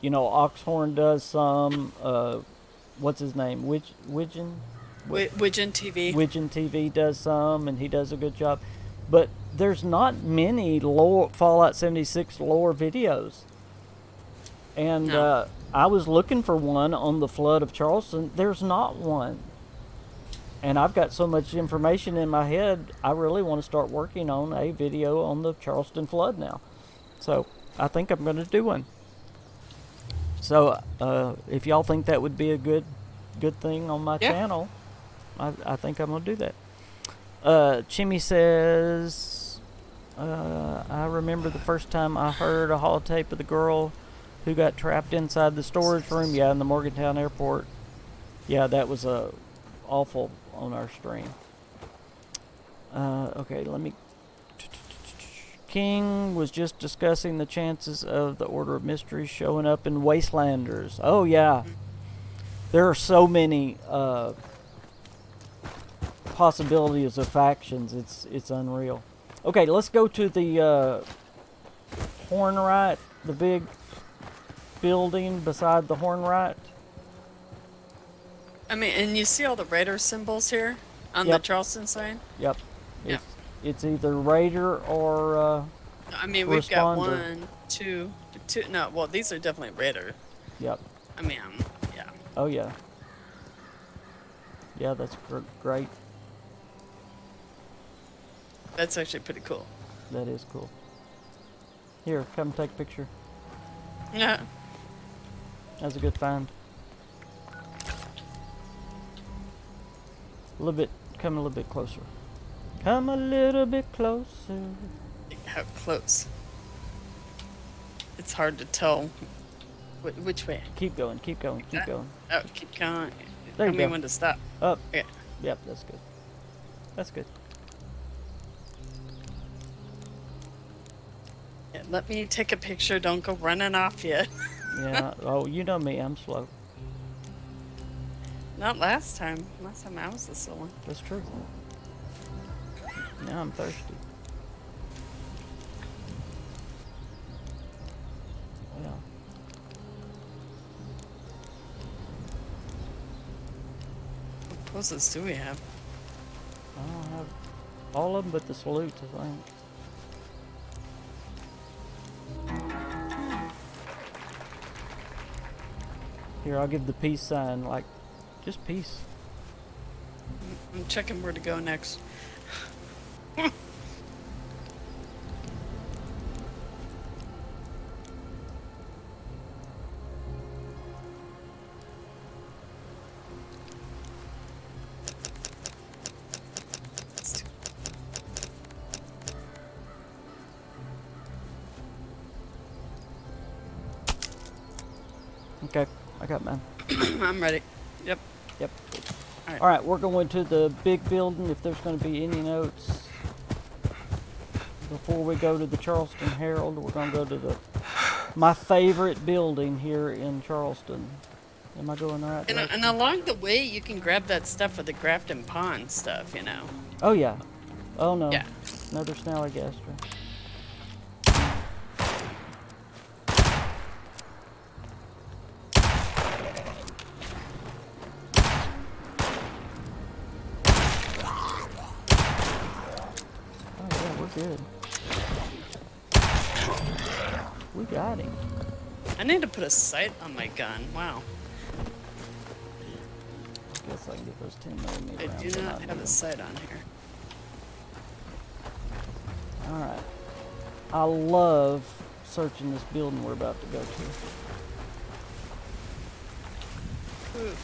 Oxhorn does some. What's his name? Widgeon TV. Widgeon TV does some, and he does a good job. But there's not many lore Fallout 76 lore videos. And No. I was looking for one on the flood of Charleston. There's not one. And I've got so much information in my head, I really want to start working on a video on the Charleston flood now. So I think I'm going to do one. So if y'all think that would be a good thing on my channel, I think I'm going to do that. Chimmy says, I remember the first time I heard a holotape of the girl who got trapped inside the storage room. Yeah, in the Morgantown airport. Yeah, that was awful on our stream. Okay, let me... King was just discussing the chances of the Order of Mysteries showing up in Wastelanders. Oh, yeah. There are so many possibilities of factions. It's unreal. Okay, let's go to the Hornwright, the big building beside the Hornwright. I mean, and you see all the Raider symbols here on the Charleston sign? Yep. Yep. It's either Raider or I mean, we've got Responder. 1, 2. No, well, these are definitely Raider. Yep. I mean, yeah. Oh, yeah. Yeah, that's great. That's actually pretty cool. That is cool. Here, come take a picture. Yeah. That's a good find. Come a little bit closer. Come a little bit closer. How close? It's hard to tell which way. Keep going, keep going, keep going. Oh, keep going. There you Tell me go. when to stop. Up. Okay. Yep, that's good. That's good. Yeah, let me take a picture. Don't go running off yet. Yeah. Oh, you know me. I'm slow. Not last time. Last time I was the sole one. That's true. Now I'm thirsty. Yeah. What poses do we have? I don't have all of them but the salutes, I think. Here, I'll give the peace sign, like, just peace. I'm checking where to go next. Okay, I got mine. I'm ready. Yep. Yep. Alright. Alright, we're going to the big building, if there's going to be any notes. Before we go to the Charleston Herald, we're going to go to my favorite building here in Charleston. Am I going the right direction? And along the way, you can grab that stuff for the Grafton Pond stuff, you know. Oh, yeah. Oh, no. Yeah. Another snallygaster. Good. We got him. I need to put a sight on my gun. Wow. I guess I can get those 10mm I rounds. do not have a sight on here. Alright. I love searching this building we're about to go to. Ooh.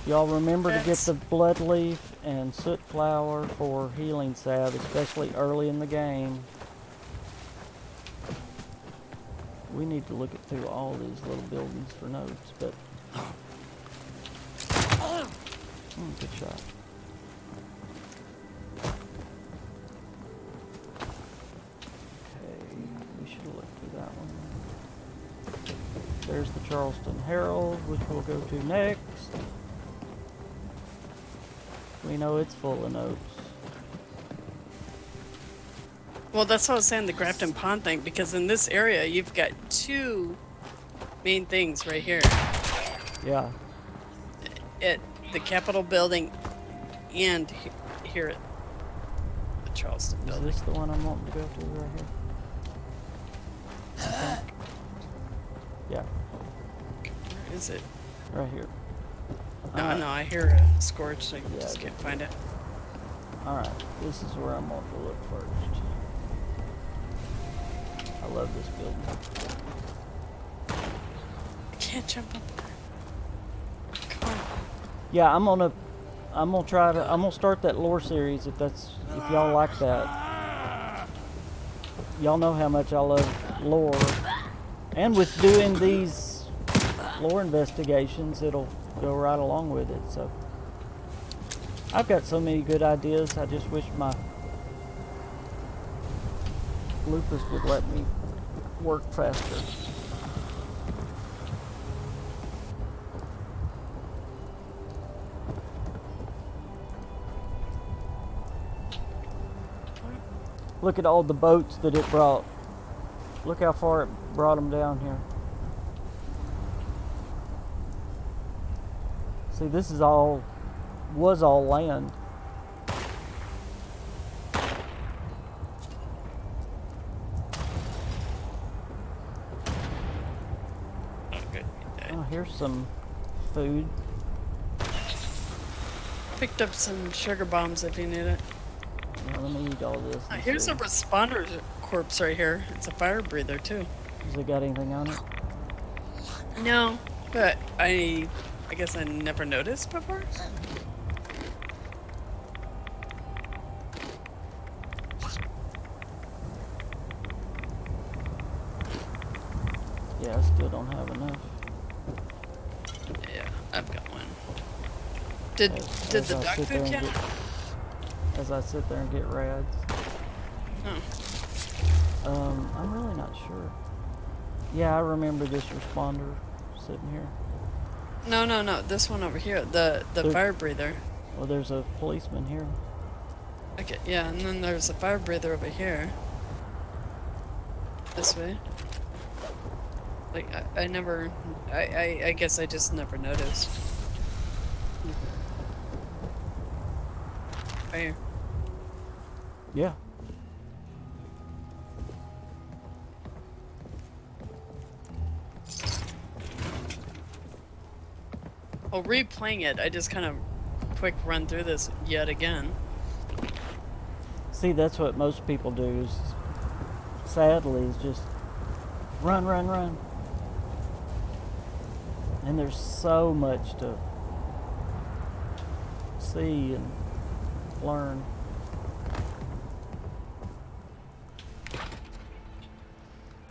Y'all remember to get the blood leaf and soot flower for healing salve, especially early in the game. We need to look it through all these little buildings for notes, but good shot. Okay, we should have looked through that one. There's the Charleston Herald, which we'll go to next. We know it's full of notes. Well, that's what I was saying, the Grafton Pond thing, because in this area, you've got two main things right here. Yeah. At the Capitol building and here at the Charleston Is building. this the one I'm wanting to go to right here? I think. Yeah, Where is it? right here. No, no, I hear a scorch. I Yeah, just can't find it. Alright, this is where I'm wanting to look first. I love this building. I can't jump up there. Come on. Yeah, I'm gonna start that lore series if y'all like that. Y'all know how much I love lore. And with doing these lore investigations, it'll go right along with it, so. I've got so many good ideas, I just wish my lupus would let me work faster. Look at all the boats that it brought. Look how far it brought them down here. See, this is was all land. Oh, good. Oh, here's some food. Picked up some sugar bombs if you need it. Yeah, let me eat all this. and Here's see. a responder corpse right here. It's a fire breather too. Has it got anything on it? No, but I guess I never noticed before. Yeah, I still don't have enough. Yeah, I've got one. Did As the I dog sit there food and count? As I sit there and get rads. Oh. I'm really not sure. Yeah, I remember this responder sitting here. No. This one over here. The fire breather. Well, there's a policeman here. Okay, yeah, and then there's a fire breather over here. This way. Like, I never... I guess I just never noticed. Right here. Yeah. Well, replaying it, I just kind of quick run through this yet again. See, that's what most people do, is sadly, is just run. And there's so much to see and learn.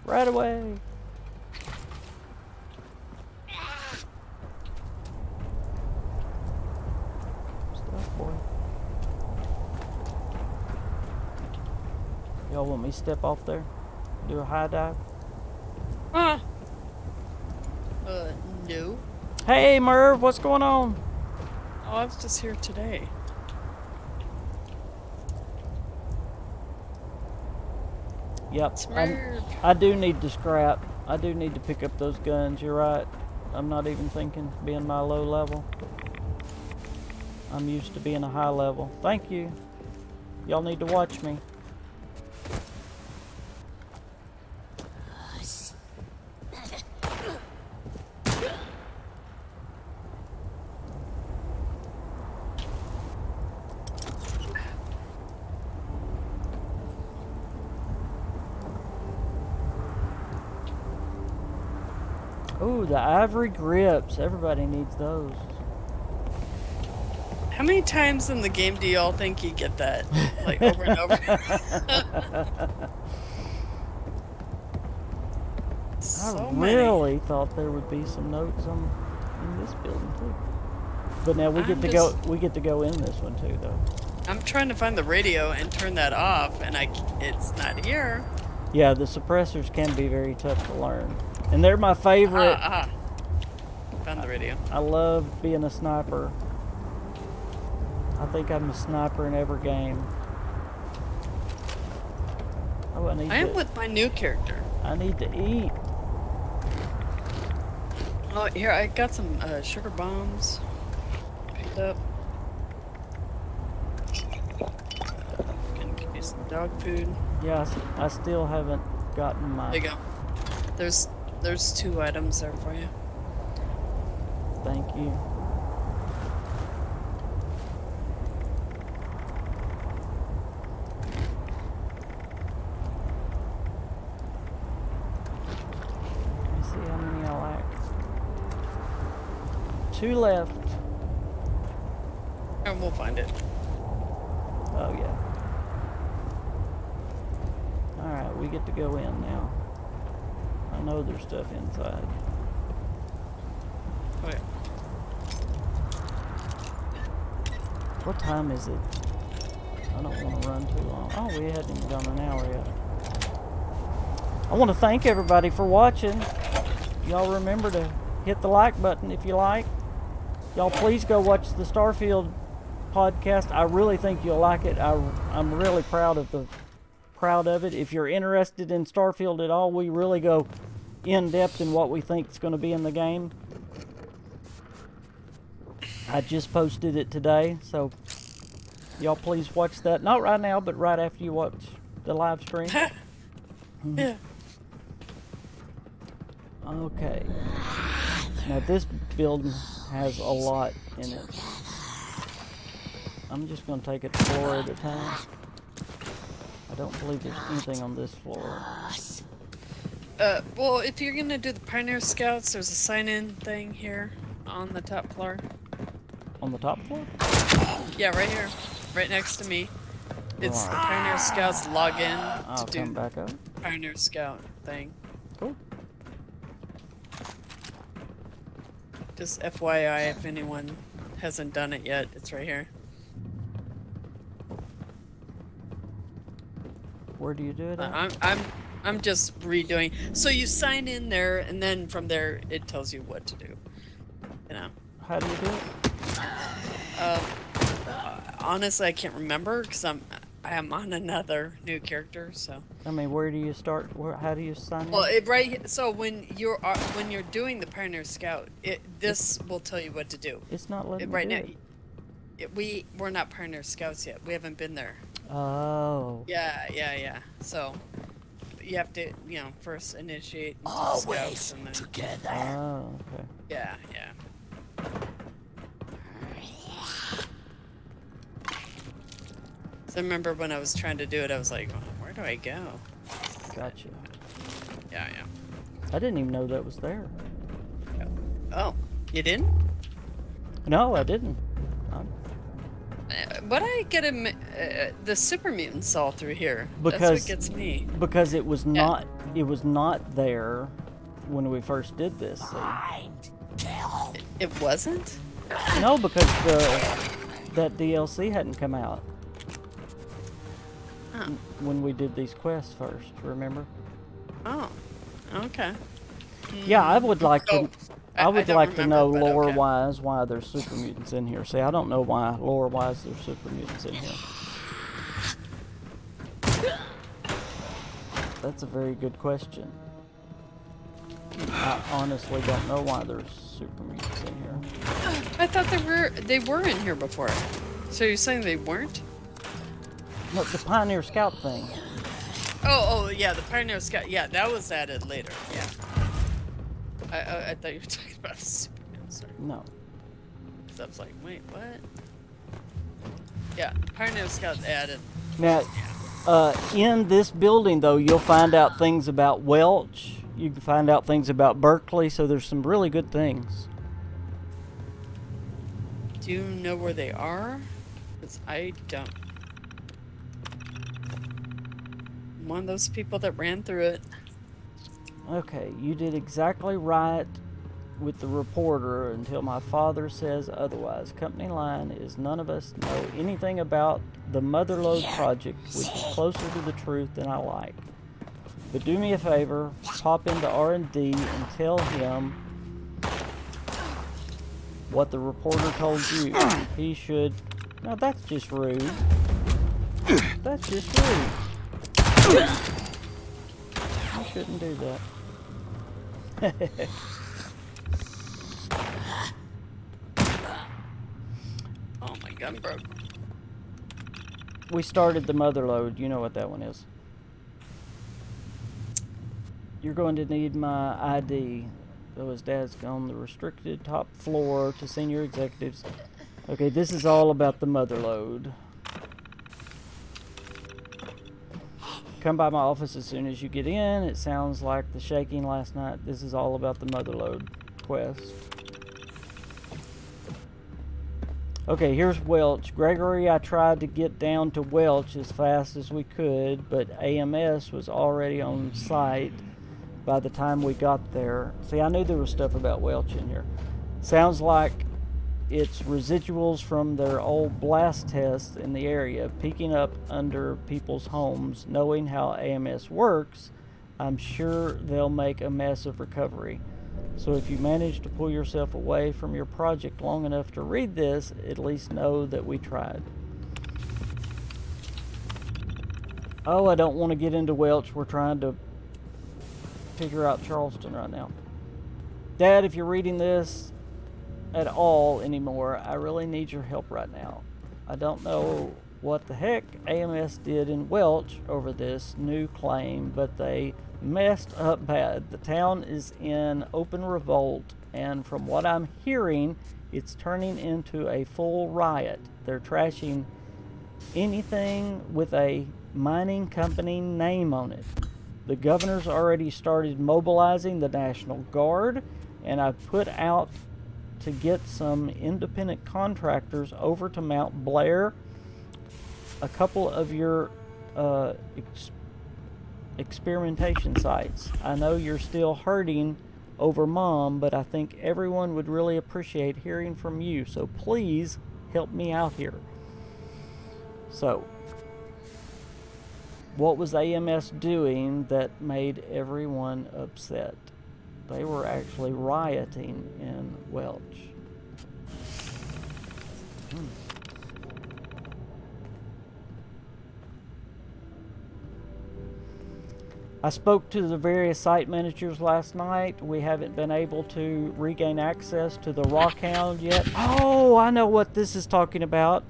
Right away. Stuff, boy. Y'all want me to step off there? Do a high dive? Ah! No. Hey, Merv, what's going on? Oh, I was just here today. Yep, Smurf. I do need to scrap. I do need to pick up those guns, you're right. I'm not even thinking, being my low level. I'm used to being a high level. Thank you. Y'all need to watch me. Ooh, the ivory grips. Everybody needs those. How many times in the game do y'all think you get that? Like, over and over? So I many. really thought there would be some notes on in this building too. But now we I'm get to just- go. We get to go in this one too, though. I'm trying to find the radio and turn that off, and it's not here. Yeah, the suppressors can be very tough to learn, and they're my favorite. Found the radio. I love being a sniper. I think I'm a sniper in every game. Oh, I am with my new character. I need to eat. Oh, here, I got some sugar bombs picked up. Gonna give you some dog food. Yeah, I still haven't gotten my. There you go. There's 2 items there for you. Thank you. Let me see how many I lack. 2 left. And we'll find it. Oh yeah. Alright, we get to go in now. I know there's stuff inside. Oh, yeah. What time is it? I don't want to run too long. Oh, we hadn't even done an hour yet. I want to thank everybody for watching. Y'all remember to hit the like button if you like. Y'all please go watch the Starfield podcast. I really think you'll like it. I'm really proud of it. If you're interested in Starfield at all, we really go in depth in what we think is going to be in the game. I just posted it today, so y'all please watch that. Not right now, but right after you watch the live stream. Yeah. Okay. Now this building has a lot in it. I'm just going to take it floor at a time. I don't believe there's anything on this floor. Well, if you're gonna do the Pioneer Scouts, there's a sign-in thing here on the top floor. On the top floor? Yeah, right here. Right next to me. It's the Pioneer Scouts login I'll to come do back up. Pioneer Scout thing. Cool. Just FYI, if anyone hasn't done it yet, it's right here. Where do you do it at? I'm just redoing. So you sign in there, and then from there it tells you what to do. You know. How do you do it? Honestly, I can't remember because I am on another new character. So. I mean, where do you start? How do you sign Well, in? so when you're doing the Pioneer Scout, this will tell you what to do. It's not letting me Right do now, we're not Pioneer Scouts yet. We haven't been there. Oh. Yeah. So you have to, first initiate into the Always Scouts and then. together. Oh, okay. Yeah. So I remember when I was trying to do it, I was like, where do I go? Gotcha. Yeah. I didn't even know that was there. Oh, you didn't? No, I didn't. But I get the super mutants all through here. That's Because what gets me. Because it was not there when we first did this. See? It wasn't? No, because that DLC hadn't come out Oh. when we did these quests first. Remember? Oh. Okay. Yeah, I would like to. Oh, I would don't like to remember, know but lore okay. wise why there's super mutants in here. See, I don't know why lore wise there's super mutants in here. That's a very good question. I honestly don't know why there's super mutants in here. I thought they were in here before. So you're saying they weren't? Look, the Pioneer Scout thing. Oh yeah, the Pioneer Scout. Yeah, that was added later. Yeah. I thought you were talking about the Superman. Sorry. No. So I was like, wait, what? Yeah, Pioneer Scout added. Now, in this building, though, you'll find out things about Welch. You can find out things about Berkeley, so there's some really good things. Do you know where they are? Because I don't. I'm one of those people that ran through it. Okay, you did exactly right with the reporter until my father says otherwise. Company line is none of us know anything about the Motherlode project, which is closer to the truth than I like. But do me a favor, pop into R&D and tell him what the reporter told you. He should... Now that's just rude. That's just rude. You shouldn't do that. Oh, my gun broke. We started the Motherlode. You know what that one is. You're going to need my ID. So his dad's on the restricted top floor to senior executives. Okay, this is all about the Motherlode. Come by my office as soon as you get in. It sounds like the shaking last night. This is all about the Motherlode quest. Okay, here's Welch. Gregory, I tried to get down to Welch as fast as we could, but AMS was already on site by the time we got there. See, I knew there was stuff about Welch in here. Sounds like it's residuals from their old blast tests in the area, peeking up under people's homes. Knowing how AMS works, I'm sure they'll make a mess of recovery. So if you manage to pull yourself away from your project long enough to read this, at least know that we tried. Oh, I don't want to get into Welch. We're trying to figure out Charleston right now. Dad, if you're reading this at all anymore, I really need your help right now. I don't know what the heck AMS did in Welch over this new claim, but they messed up bad. The town is in open revolt, and from what I'm hearing, it's turning into a full riot. They're trashing anything with a mining company name on it. The governor's already started mobilizing the National Guard, and I've put out to get some independent contractors over to Mount Blair. A couple of your experimentation sites. I know you're still hurting over Mom, but I think everyone would really appreciate hearing from you, so please help me out here. So, what was AMS doing that made everyone upset? They were actually rioting in Welch. I spoke to the various site managers last night. We haven't been able to regain access to the Rockhound yet. Oh, I know what this is talking about.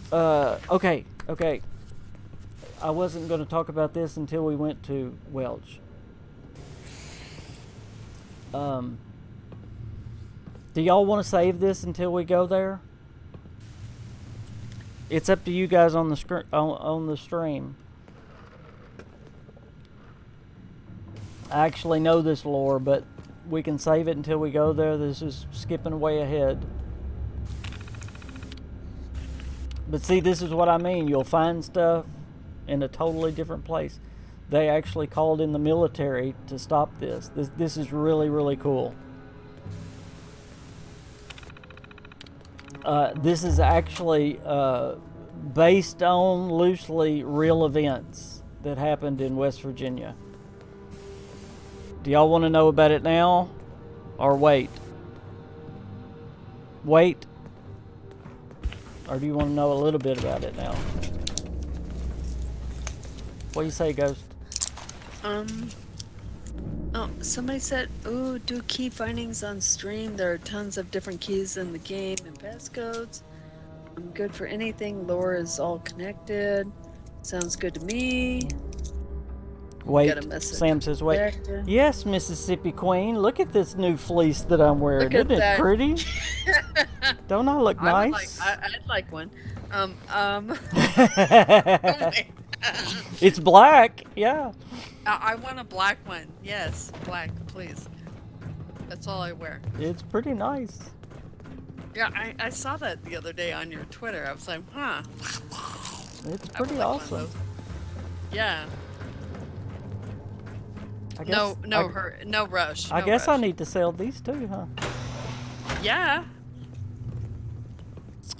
Okay. I wasn't going to talk about this until we went to Welch. Do y'all want to save this until we go there? It's up to you guys on the on the stream. I actually know this lore, but we can save it until we go there. This is skipping way ahead. But see, this is what I mean. You'll find stuff in a totally different place. They actually called in the military to stop this. This is really, really cool. This is actually based on loosely real events that happened in West Virginia. Do y'all want to know about it now? Or wait? Wait? Or do you want to know a little bit about it now? What do you say, Ghost? Oh, somebody said, "Ooh, do key findings on stream. There are tons of different keys in the game and passcodes. I'm good for anything. Lore is all connected. Sounds good to me." Wait, Got a message. Sam says, wait. Back. Yes, Mississippi Queen, look at this new fleece that I'm wearing. Look at Isn't it that. pretty? Don't I look nice? I'd like one. It's black, yeah. I want a black one. Yes, black, please. That's all I wear. It's pretty nice. Yeah, I saw that the other day on your Twitter. I was like, huh. It's I would pretty like one of awesome. those. Yeah. I guess, No rush. I no guess I rush. need to sell these too, huh? Yeah.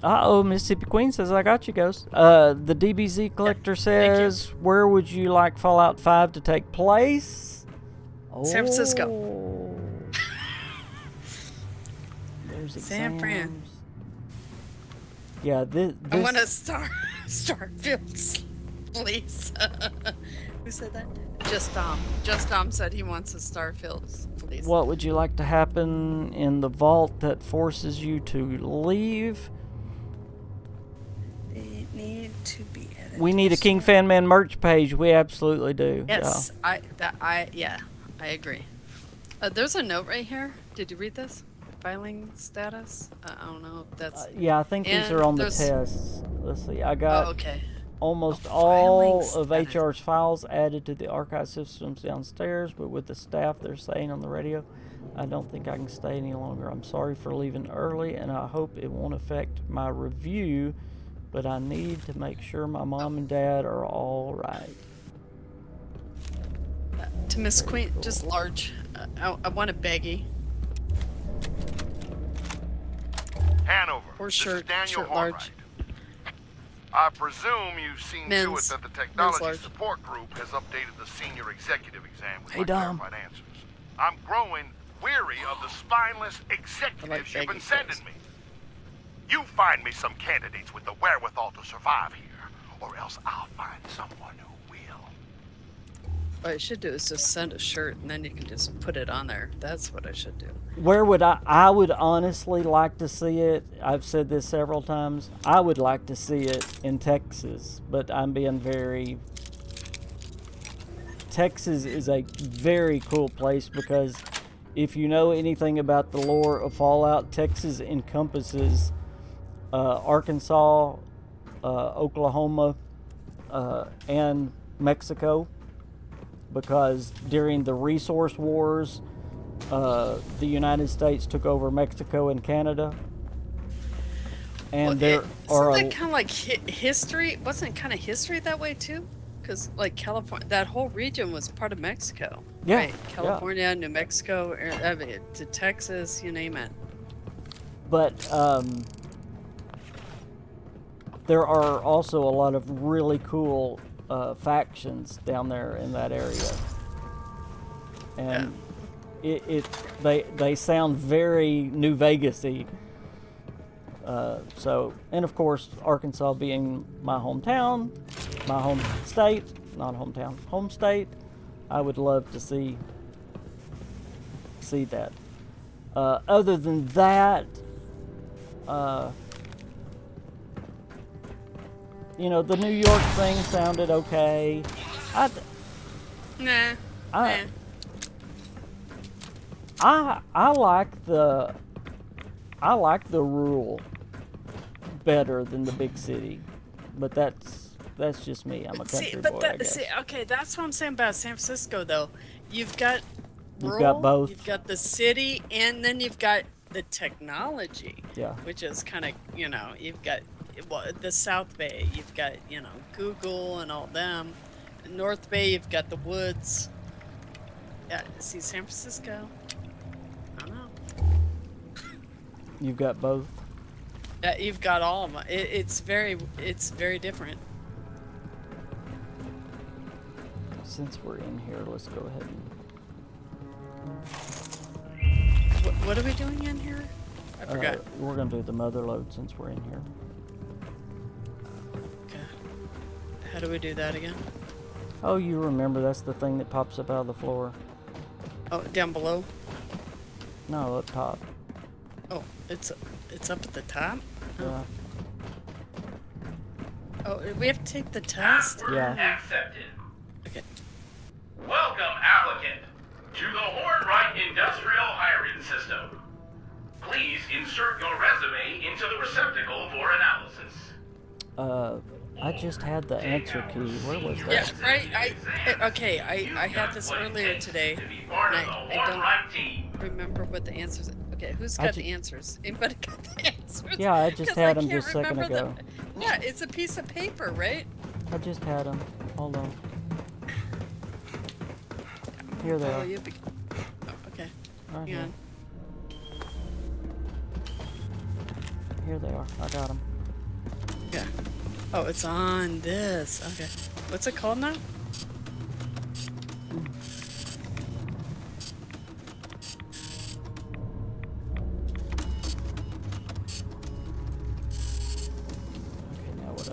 Uh-oh, Mississippi Queen says, I got you, Ghost. The DBZ Collector says, where would you like Fallout 5 to take place? San Francisco. Oh. There's San Fran. exams. Yeah, this... I want a Starfield, please. Who said that? Just Dom. Just Dom said he wants a Starfield, please. What would you like to happen in the vault that forces you to leave? They need to be edited. We need a KingFanMan merch page. We absolutely do. Yes, I agree. There's a note right here. Did you read this? Filing status? I don't know if that's... Yeah, I think these And are on the there's- tests. Let's see. I got... Oh, okay. almost A all filing of status. HR's files added to the archive systems downstairs, but with the staff they're saying on the radio, I don't think I can stay any longer. I'm sorry for leaving early, and I hope it won't affect my review, but I need to make sure my mom and dad are all right. To Miss Queen, just large. I want a baggie. Hanover. Or This shirt- is Daniel shirt large. Hornwright. I presume you've seen to it Men's. that the Men's technology large. support group has updated the senior executive exam with Hey, my Dom. clarified answers. I'm growing weary of the spineless executives you've baggy been sending clothes. me. You find me some candidates with the wherewithal to survive here, or else I'll find someone who will. What I should do is just send a shirt, and then you can just put it on there. That's what I should do. Where would I would honestly like to see it. I've said this several times. I would like to see it in Texas, but I'm being very... Texas is a very cool place because if you know anything about the lore of Fallout, Texas encompasses Arkansas, Oklahoma, and Mexico, because during the resource wars, the United States took over Mexico and Canada, and there are Isn't that kind of like history? Wasn't it kind of history that way too? Because like California, that whole region was part of Mexico. Yeah, Right? yeah. California, New Mexico, I mean, to Texas, you name it. but there are also a lot of really cool factions down there in that area, and they sound very New Vegas-y. So, and of course, Arkansas being my hometown, my home state, not hometown, home state, I would love to see that. Other than that, you know, the New York thing sounded okay. Nah. I like the rural better than the big city, but that's just me. I'm a country boy, I guess. Okay, that's what I'm saying about San Francisco, though. You've got rural, got both. You've got the city, and then you've got the technology. Yeah. Which is kind of, you know, you've got the South Bay. You've got, you know, Google and all them. North Bay, you've got the woods. Yeah, see, San Francisco. I don't know. You've got both. Yeah, you've got all of them. It's very different. Since we're in here, let's go ahead and... What are we doing in here? I forgot. We're going to do the mother load since we're in here. Okay. How do we do that again? Oh, you remember, that's the thing that pops up out of the floor. Oh, down below? No, up top. Oh, it's up at the top? Yeah. Oh, we have to take the test? Yeah. Accepted. Okay. Welcome, applicant, to the Hornwright Industrial Hiring System. Please insert your resume into the receptacle for analysis. I just had the answer key. Where was that? Yeah, right. I had this earlier today, and I don't remember what the answers. Okay, who's got the answers? Anybody got the answers? Yeah, I just 'Cause had I them can't just a second remember ago. Yeah, it's a piece of paper, right? I just had them. Hold on. Here they Oh, are. okay. Right Hang here. on. Here they are. I got them. Yeah. Oh, it's on this. Okay. What's it called now? Okay, now what I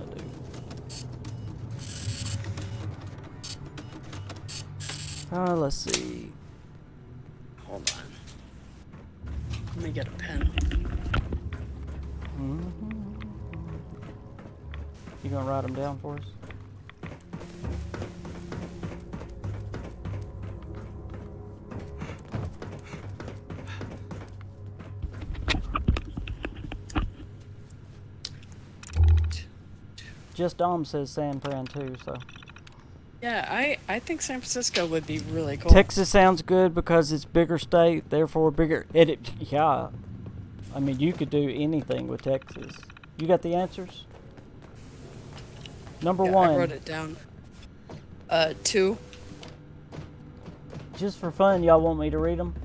do? Let's see. Hold on. Let me get a pen. You gonna write them down for us? Just Dom says San Fran too, so. Yeah, I think San Francisco would be really cool. Texas sounds good because it's bigger state, therefore bigger. Yeah. I mean, you could do anything with Texas. You got the answers? Number Yeah, one. I wrote it down. 2. Just for fun, y'all want me to read them?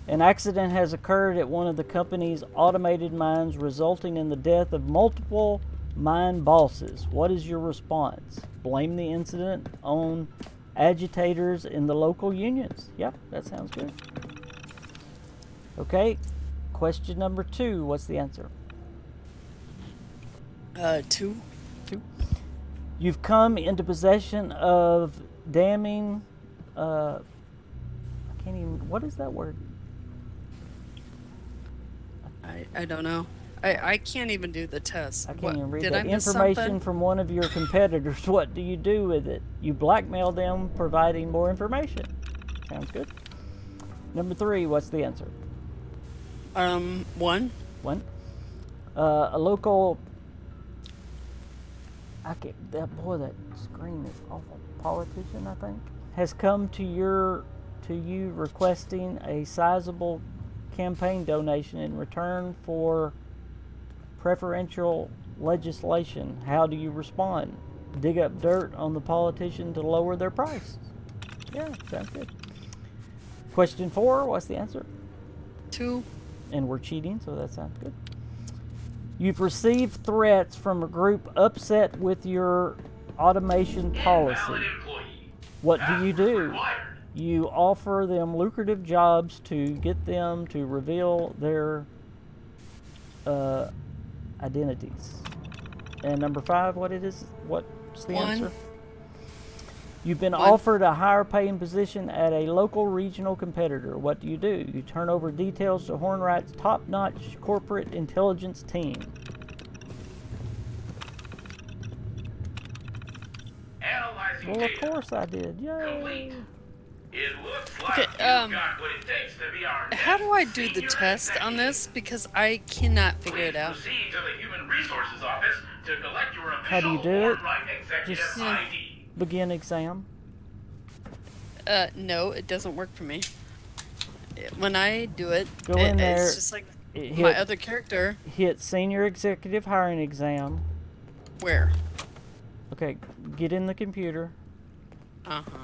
An accident has occurred at one of the company's automated mines, resulting in the death of multiple mine bosses. What is your response? Blame the incident on agitators in the local unions. Yep, that sounds good. Okay, question number 2. What's the answer? 2. 2. You've come into possession of damning. I can't even. What is that word? I don't know. I can't even do the test. I can't even read did that. I miss Information something? from one of your competitors. What do you do with it? You blackmail them, providing more information. Sounds good. Number 3. What's the answer? 1. 1. A local. That screen is awful. Politician, I think, has come to you requesting a sizable campaign donation in return for preferential legislation. How do you respond? Dig up dirt on the politician to lower their price. Yeah, sounds good. Question 4. What's the answer? 2. And we're cheating, so that sounds good. You've received threats from a group upset with your automation policy. What do you do? You offer them lucrative jobs to get them to reveal their identities. And number 5, what it is? What's the 1. answer? You've been 1. offered a higher paying position at a local regional competitor. What do? You turn over details to Hornwright's top-notch corporate intelligence team. Analyzing Well, of data. course I did. Yay! Complete. It looks like Okay, you've got what it takes to be our How do I next do the senior test on executive. this? Because I cannot figure Please it out. proceed to the Human Resources Office to collect your How do you official do it? Hornwright executive Just- ID. Begin exam. No, it doesn't work for me. When I do it, Go in there, it's just like Hit, my other character. hit senior executive hiring exam. Where? Okay, get in the computer. Uh-huh.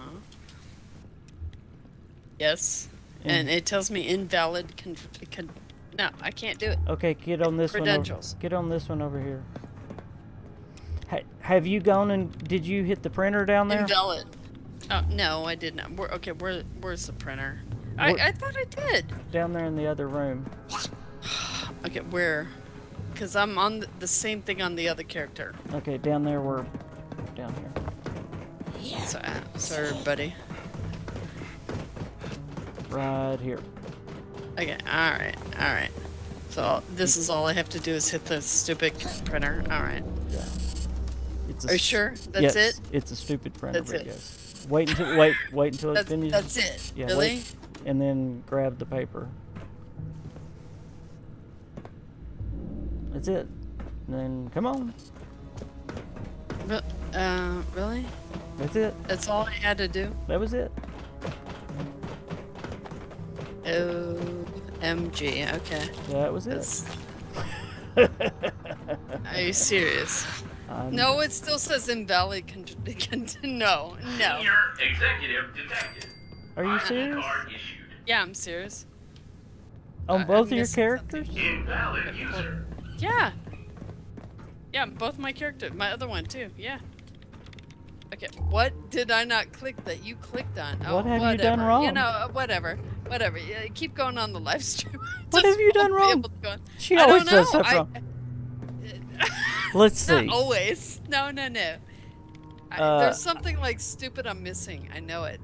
Yes. And- And it tells me invalid no, I can't do it. Okay, get on this Credentials. one. Get on this one over here. Have you gone and did you hit the printer down there? Invalid. Oh, no, I did not. Where's the printer? Where- I thought I did. Down there in the other room. Okay, where? Because I'm on the same thing on the other character. Okay, down there. We're down here. Sorry, everybody. Right here. Okay, alright. So this is all I have to do is hit the stupid printer. Alright. Yeah. It's Are you sure? That's yes, it? It's a stupid printer. That's but it. yes. Wait until it finishes. That's it. Yeah, Really? wait, and then grab the paper. That's it. And then come on. Really? That's it. That's all I had to do? That was it. OMG, okay. That was it. That's... Are you serious? No, it still says invalid. No. Senior executive detected. Are you ID serious? card issued. Yeah, I'm serious. On I'm both of your missing characters? Invalid user. Yeah. Yeah, both my characters. My other one, too. Yeah. Okay, what did I not click that you clicked on? What have whatever. you done wrong? You know, whatever. Yeah, keep going on the live stream. What Just have you done won't be wrong? able to go on. She I always don't does know. stuff wrong. Let's see. Not always. No. There's something like stupid I'm missing. I know it.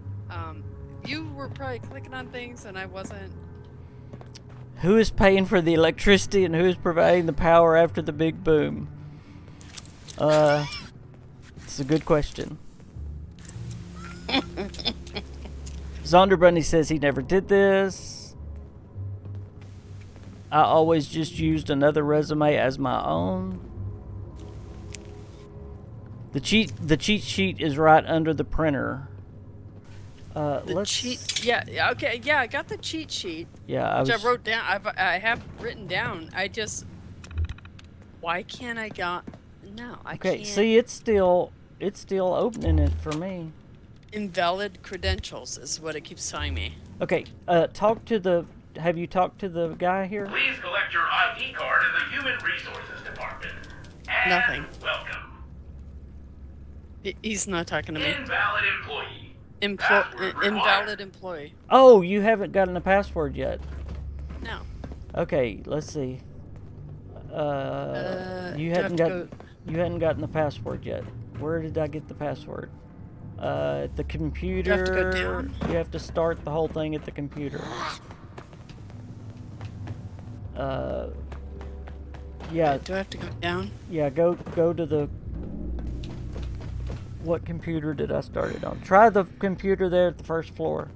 You were probably clicking on things and I wasn't. Who is paying for the electricity and who is providing the power after the big boom? It's a good question. Zonderbunny says he never did this. I always just used another resume as my own. The cheat sheet is right under the printer. Let's Cheat. Yeah. Okay. Yeah. I got the cheat sheet. Yeah, Which I wrote down. I have written down. I just. Why can't I got? No, I okay. can't. See, it's still opening it for me. Invalid credentials is what it keeps telling me. Okay. Have you talked to the guy here? Please collect your ID card in the Human Resources Department. And Nothing. welcome. He's not talking to me. Invalid employee. Password required. Invalid employee. Oh, you haven't gotten a password yet. No. Okay, let's see. You do I hadn't have to you hadn't gotten the password yet. Where did I get the password? At the computer. have to go down? You have to start the whole thing at the computer. Yeah, Do I have to go down? yeah. Go to the. What computer did I start it on? Try the computer there at the first floor.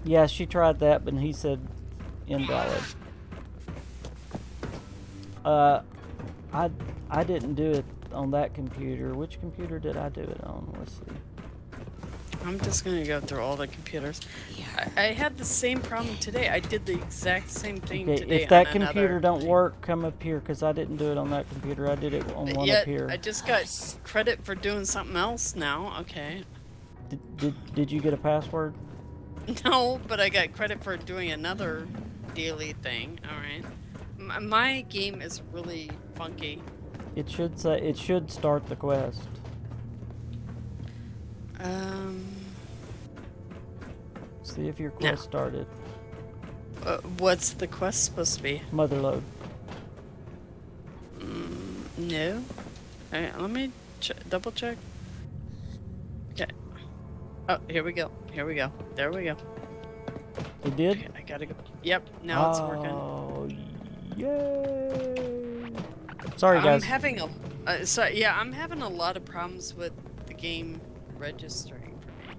Yeah, she tried that, but he said invalid. I didn't do it on that computer. Which computer did I do it on? Let's see. I'm just gonna go through all the computers. I had the same problem today. I did the exact same thing Okay, today. if that on computer another don't thing. work, come up here, because I didn't do it on that computer. I did it on But one yet, up here. I just got credit for doing something else now. Okay. Did you get a password? No, but I got credit for doing another daily thing. All right. My game is really funky. It should start the quest. See if your quest started. What's the quest supposed to be? Motherlode. No. Alright, let me double check. Okay. Oh, here we go. Here we go. There we go. It did? Okay, I gotta go. Yep, now it's working. Oh, yay! Sorry, guys. I'm having a... I'm having a lot of problems with the game registering for me.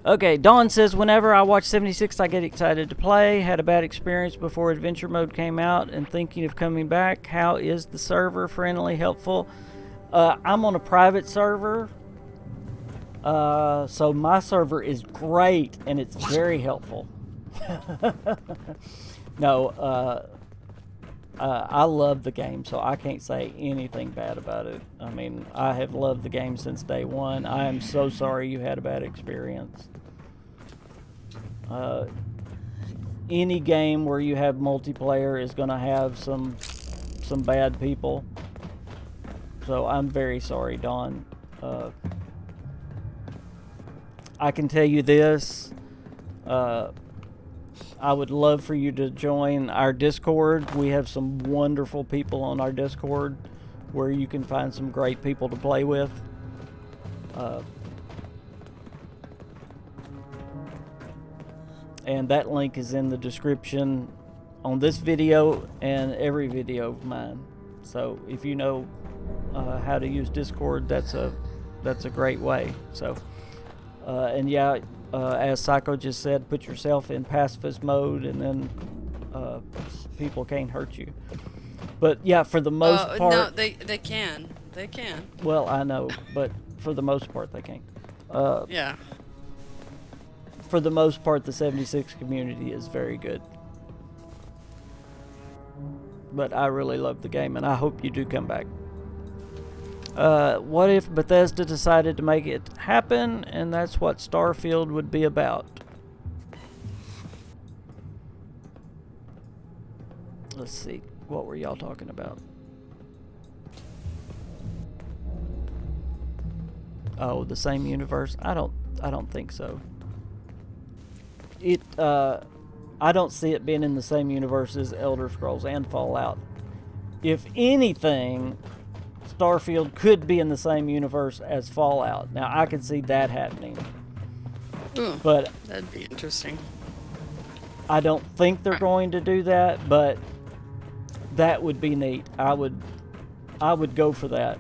Okay, Dawn says, whenever I watch 76, I get excited to play. Had a bad experience before Adventure Mode came out and thinking of coming back. How is the server? Friendly, helpful? I'm on a private server. So my server is great and it's very helpful. No, I love the game, so I can't say anything bad about it. I mean, I have loved the game since day one. I am so sorry you had a bad experience. Any game where you have multiplayer is going to have some bad people. So I'm very sorry, Dawn. I can tell you this. I would love for you to join our Discord. We have some wonderful people on our Discord where you can find some great people to play with. And that link is in the description on this video and every video of mine. So if you know how to use Discord, that's a great way. So and yeah, as Psycho just said, put yourself in pacifist mode, and then people can't hurt you. But yeah, for the most part, no, they can. They can. Well, I know, but for the most part, they can't. Yeah. For the most part, the 76 community is very good. But I really love the game, and I hope you do come back. What if Bethesda decided to make it happen, and that's what Starfield would be about? Let's see. What were y'all talking about? Oh, the same universe? I don't think so. I don't see it being in the same universe as Elder Scrolls and Fallout. If anything, Starfield could be in the same universe as Fallout. Now, I could see that happening. But that'd be interesting. I don't think they're going to do that, but that would be neat. I would go for that.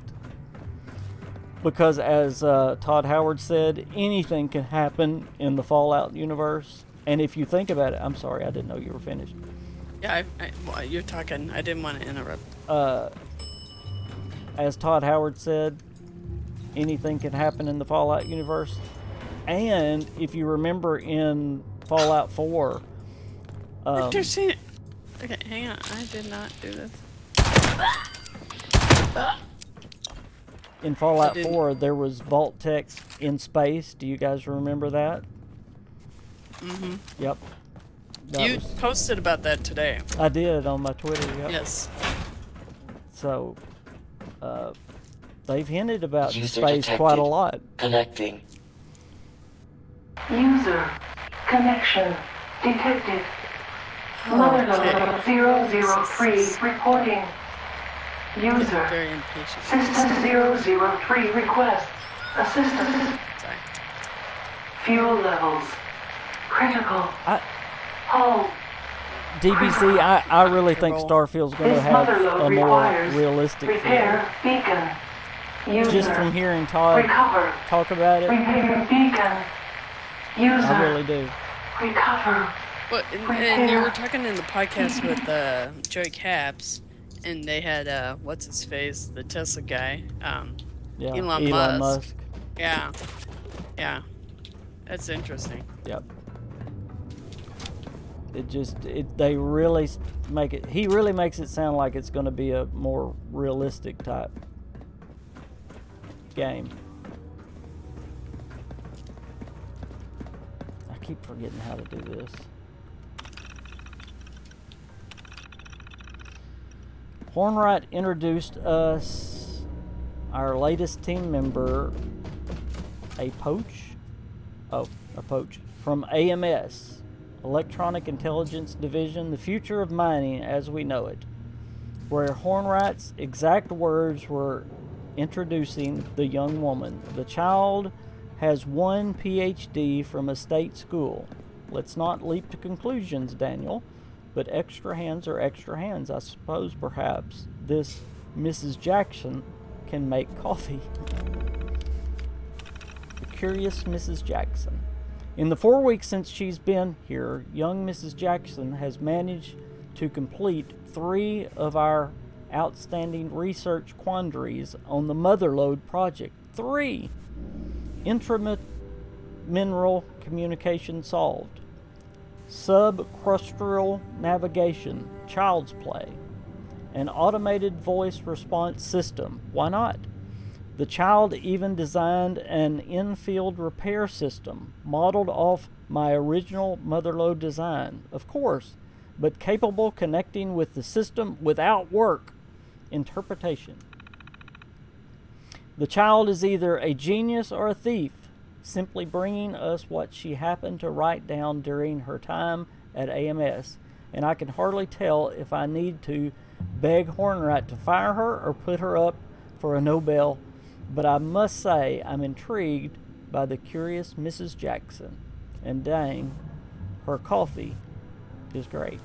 Because as Todd Howard said, anything can happen in the Fallout universe. And if you think about it, I'm sorry, I didn't know you were finished. Yeah, well, you're talking. I didn't want to interrupt. As Todd Howard said, anything can happen in the Fallout universe. And if you remember in Fallout 4... okay, hang on. I did not do this. In Fallout 4, there was vault text in space. Do you guys remember that? Mm-hmm. Yep. You posted about that today. I did on my Twitter, yep. Yes. So, they've hinted about space quite a lot. Connecting. User connection detected. Motherlode 003 reporting. User Very impatient. System 003 request assistance. Sorry. Fuel levels critical. Hold. DBC, I really think Starfield's going to have a more realistic repair feel. beacon. User Just from hearing Todd talk about it, repair beacon. User I really do. recover. Well, and you were talking in the podcast with Joey Caps, and they had what's his face, the Tesla guy, Yeah, Elon Musk. Yeah, that's interesting. Yep. They really make it. He really makes it sound like it's going to be a more realistic type game. I keep forgetting how to do this. Hornwright introduced us, our latest team member, a poach. Oh, a poach. From AMS, Electronic Intelligence Division, the future of mining as we know it, where Hornwright's exact words were introducing the young woman. The child has 1 PhD from a state school. Let's not leap to conclusions, Daniel, but extra hands are extra hands. I suppose perhaps this Mrs. Jackson can make coffee. The curious Mrs. Jackson. In the 4 weeks since she's been here, young Mrs. Jackson has managed to complete 3 of our outstanding research quandaries on the Motherlode project. 3! Intramineral communication solved. Subcrustal navigation, child's play. An automated voice response system. Why not? The child even designed an in-field repair system, modeled off my original Motherlode design, of course, but capable connecting with the system without work. Interpretation. The child is either a genius or a thief, simply bringing us what she happened to write down during her time at AMS, and I can hardly tell if I need to beg Hornwright to fire her or put her up for a Nobel, but I must say I'm intrigued by the curious Mrs. Jackson, and dang, her coffee is great.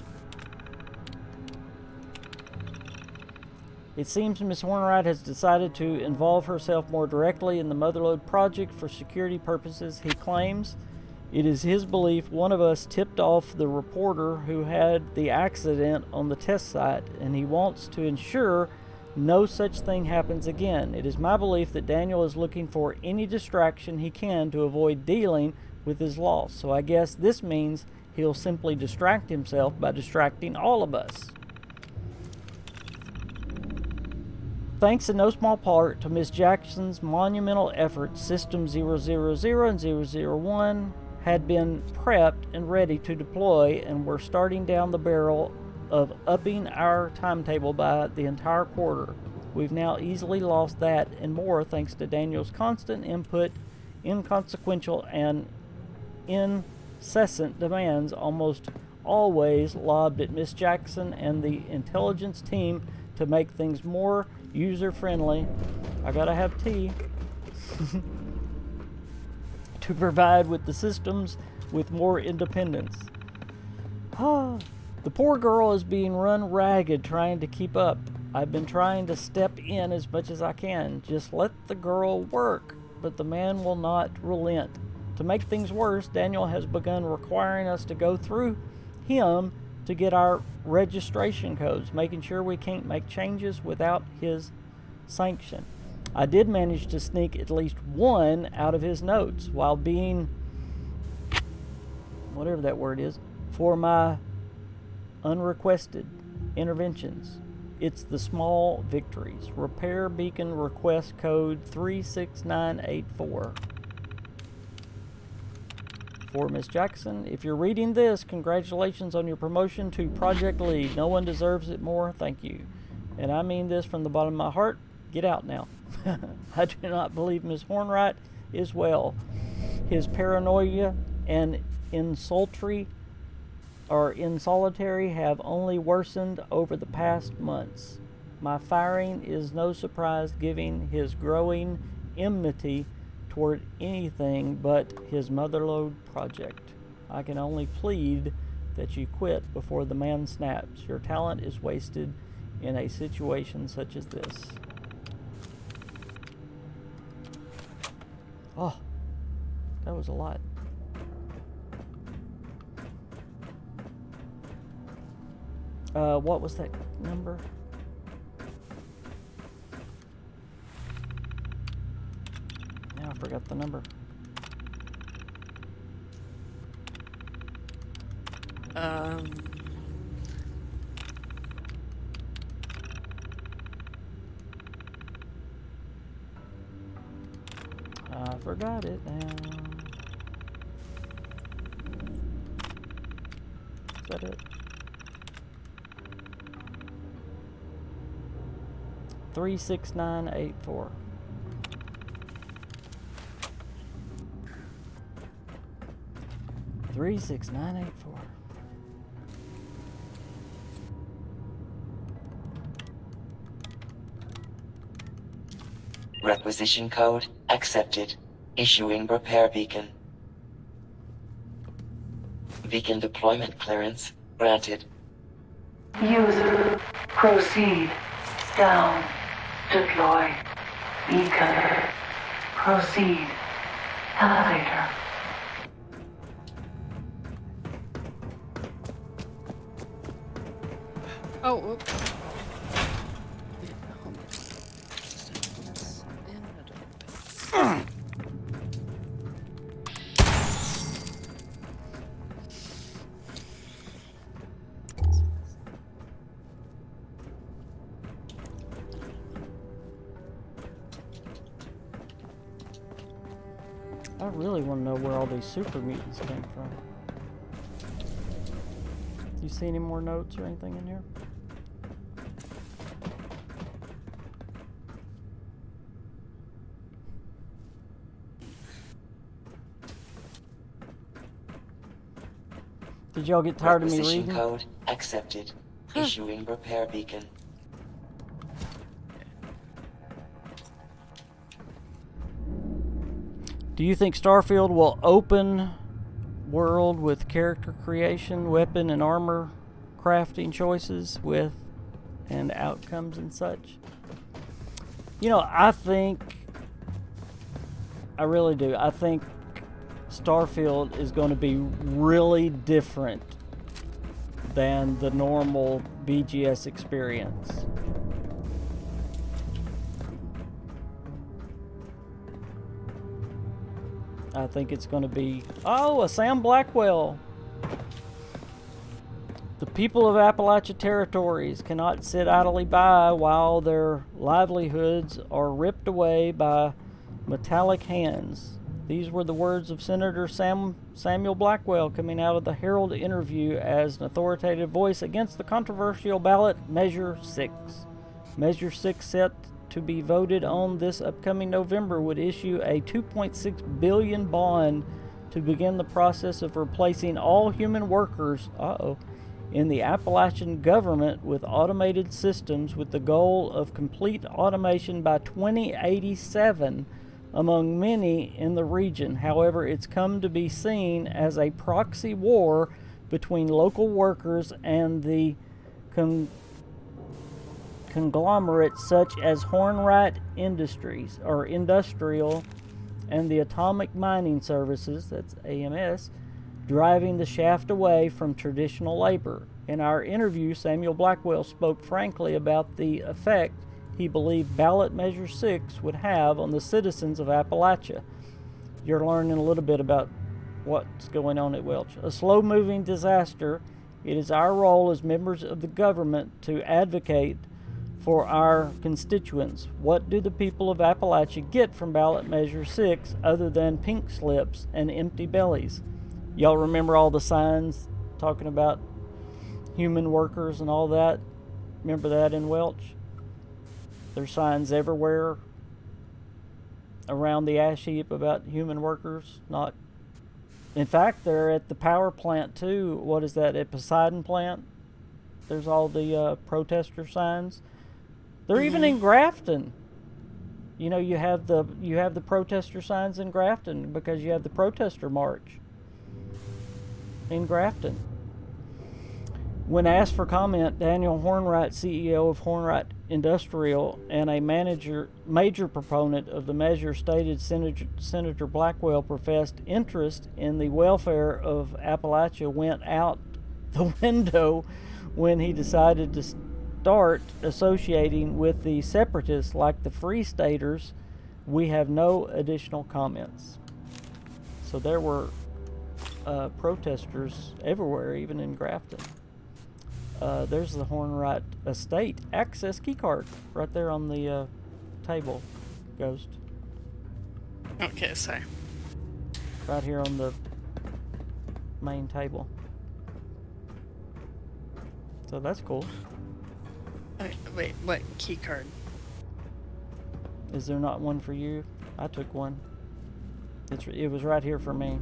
It seems Miss Hornwright has decided to involve herself more directly in the Motherlode project for security purposes, he claims. It is his belief one of us tipped off the reporter who had the accident on the test site, and he wants to ensure no such thing happens again. It is my belief that Daniel is looking for any distraction he can to avoid dealing with his loss. So I guess this means he'll simply distract himself by distracting all of us. Thanks in no small part to Miss Jackson's monumental efforts, System 000 and 001 had been prepped and ready to deploy, and we're starting down the barrel of upping our timetable by the entire quarter. We've now easily lost that and more thanks to Daniel's constant input, inconsequential and incessant demands, almost always lobbed at Miss Jackson and the intelligence team to make things more user-friendly. I gotta have tea. To provide with the systems with more independence. The poor girl is being run ragged trying to keep up. I've been trying to step in as much as I can. Just let the girl work, but the man will not relent. To make things worse, Daniel has begun requiring us to go through him to get our registration codes, making sure we can't make changes without his sanction. I did manage to sneak at least one out of his notes while being, whatever that word is, for my unrequested interventions. It's the small victories. Repair beacon request code 36984. For Miss Jackson, if you're reading this, congratulations on your promotion to Project Lead. No one deserves it more. Thank you. And I mean this from the bottom of my heart. Get out now. I do not believe Miss Hornwright is well. His paranoia and insolitary have only worsened over the past months. My firing is no surprise given his growing enmity toward anything but his Motherlode project. I can only plead that you quit before the man snaps. Your talent is wasted in a situation such as this. Oh, that was a lot. What was that number? Now I forgot the number. I forgot it now. Is that it? 36984. 36984. Requisition code accepted. Issuing repair beacon. Beacon deployment clearance granted. User, proceed. Down. Deploy. Beacon. Proceed. Elevator. Oh, whoop. Yeah, hold on. Systems and I really want to know where all these super mutants came from. You see any more notes or anything in here? Did y'all get tired of me Requisition reading? code accepted. Issuing repair beacon. Do you think Starfield will open world with character creation, weapon and armor crafting choices with and outcomes and such? You know, I really do. I think Starfield is going to be really different than the normal BGS experience. I think it's going to be... Oh, a Sam Blackwell! The people of Appalachia territories cannot sit idly by while their livelihoods are ripped away by metallic hands. These were the words of Senator Samuel Blackwell coming out of the Herald interview as an authoritative voice against the controversial ballot Measure 6. Measure 6 set to be voted on this upcoming November would issue a $2.6 billion bond to begin the process of replacing all human workers in the Appalachian government with automated systems, with the goal of complete automation by 2087 among many in the region. However, it's come to be seen as a proxy war between local workers and the conglomerates such as Hornwright Industries or Industrial and the Atomic Mining Services, that's AMS, driving the shaft away from traditional labor. In our interview, Samuel Blackwell spoke frankly about the effect he believed ballot Measure 6 would have on the citizens of Appalachia. You're learning a little bit about what's going on at Welch. A slow-moving disaster. It is our role as members of the government to advocate for our constituents. What do the people of Appalachia get from ballot Measure 6 other than pink slips and empty bellies? Y'all remember all the signs talking about human workers and all that? Remember that in Welch? There's signs everywhere around the ash heap about human workers not... In fact, they're at the power plant too. What is that, at Poseidon plant? There's all the protester signs. They're even in Grafton. You know, you have the protester signs in Grafton because you have the protester march in Grafton. When asked for comment, Daniel Hornwright, CEO of Hornwright Industrial and a major proponent of the measure, stated Senator Blackwell professed interest in the welfare of Appalachia went out the window when he decided to start associating with the separatists like the Free Staters. We have no additional comments. So there were protesters everywhere, even in Grafton. There's the Hornwright Estate access keycard right there on the table, Ghost. Okay, sorry. Right here on the main table. So that's cool. Wait, what key card? Is there not one for you? I took one. It was right here for me.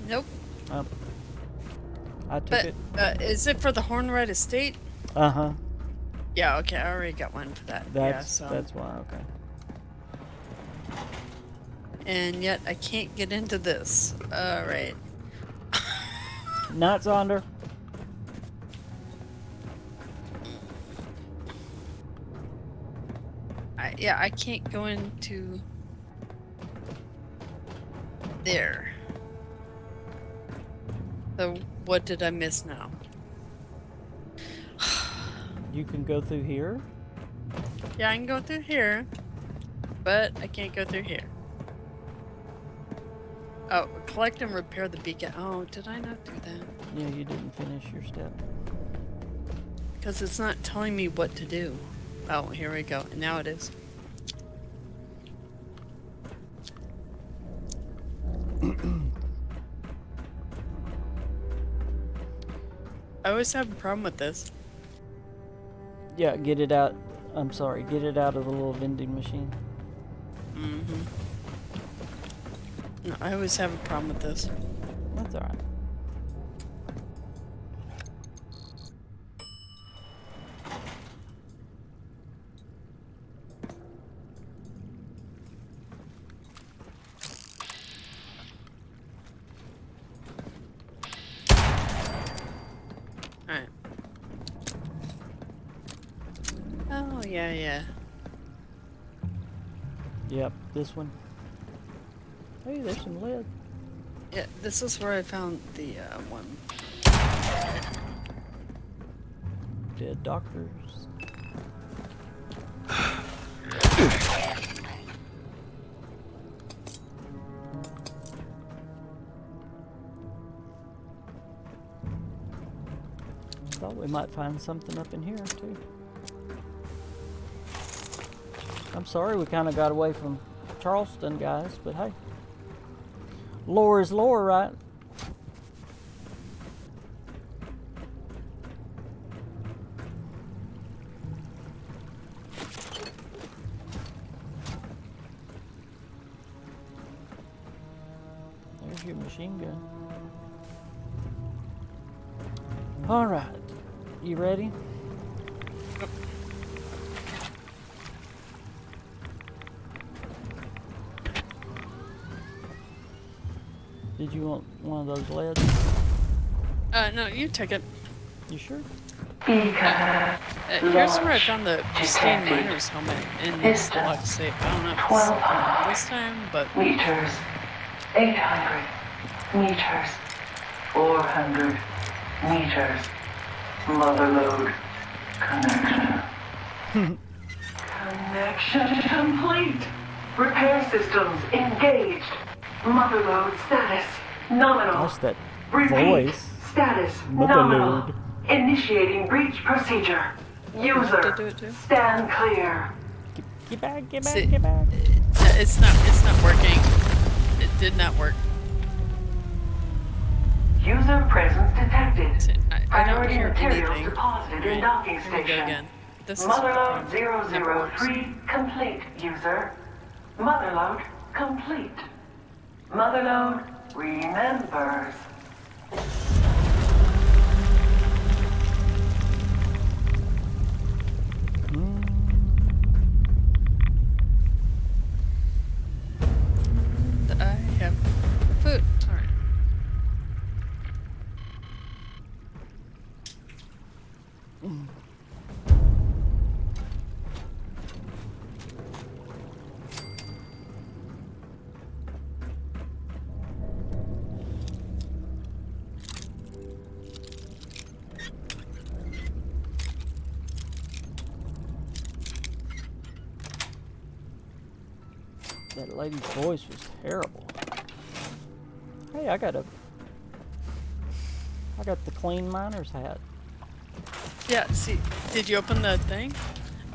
Nope. Oh. I took But it. is it for the Hornwright Estate? Uh-huh. Yeah, okay, I already got one for that. That's yeah, so. that's why, okay. And yet I can't get into this. Alright. Not Zonder. I can't go into there. So what did I miss now? You can go through here. Yeah, I can go through here, but I can't go through here. Oh, collect and repair the beacon. Oh, did I not do that? Yeah, you didn't finish your step. Because it's not telling me what to do. Oh, here we go. And now it is. I always have a problem with this. Yeah, get it out. I'm sorry, get it out of the little vending machine. Mm-hmm. No, I always have a problem with this. That's alright. Alright. Oh, yeah. Yep, this one. Hey, there's some lead. Yeah, this is where I found the one. Dead doctors. Thought we might find something up in here too. I'm sorry we kind of got away from Charleston, guys, but hey. Lore is lore, right? There's your machine gun. All right. You ready? Did you want one of those leads? No, you take it. You sure? Here's where I found the pristine miner's helmet in this lock safe. I don't know if it's this time, but... Meters. 800 meters. 400 meters. Motherload connection. Connection complete. Repair systems engaged. Motherload status nominal. Gosh, that Repeat. voice. Status Motherload. nominal. Initiating breach procedure. have to do User it too? stand clear. Get back, get See, back, get back. It's not working. It did not work. User presence detected. See, I don't Priority hear materials anything. deposited in Right, docking here we go station. again. This is Motherload never works. 003 complete, user. Motherload complete. Motherload remembers. I have food. Alright. That lady's voice was terrible. Hey, I got the clean miner's hat. Yeah, see, did you open the thing?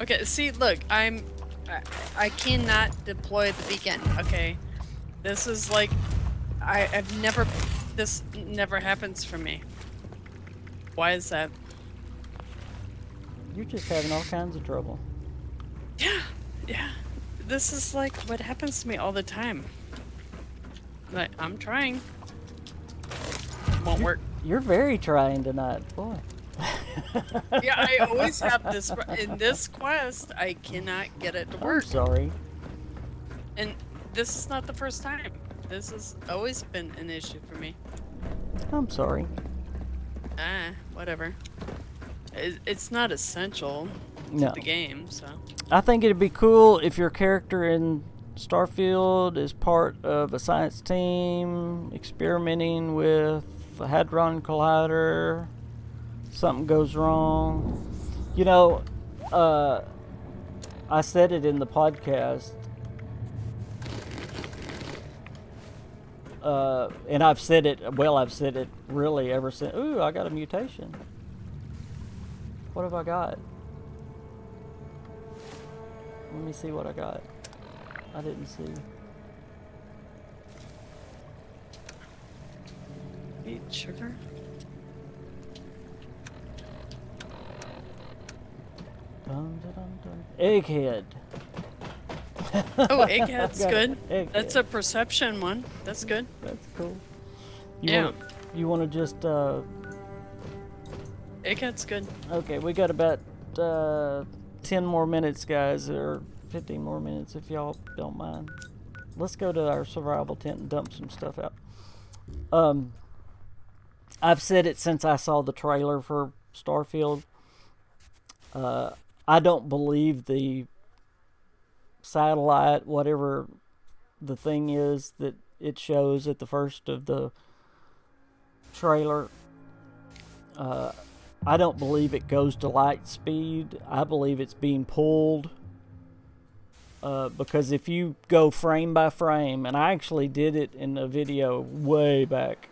Okay, see, look, I cannot deploy the beacon, okay? This is like, this never happens for me. Why is that? You're just having all kinds of trouble. Yeah. This is like what happens to me all the time. Like, I'm trying. won't work. You're very trying tonight, boy. Yeah, I always have this in this quest. I cannot get it to I'm work, sorry. and this is not the first time. This has always been an issue for me. I'm sorry. Whatever. It's not essential to No. the game, so. I think it'd be cool if your character in Starfield is part of a science team experimenting with a Hadron Collider. Something goes wrong. You know, I said it in the podcast. And I've said it really ever since. Ooh, I got a mutation. What have I got? Let me see what I got. I didn't see. Eat sugar? Dun, dun, dun, dun. Egghead. Oh, egghead's Got good. it. Egghead. That's a perception one. That's good. That's cool. Yeah. You want to just Egghead's good. okay, we got about 10 more minutes, guys, or 15 more minutes if y'all don't mind. Let's go to our survival tent and dump some stuff out. I've said it since I saw the trailer for Starfield. I don't believe the satellite, whatever the thing is that it shows at the first of the trailer. I don't believe it goes to light speed. I believe it's being pulled. Because if you go frame by frame, and I actually did it in a video way back.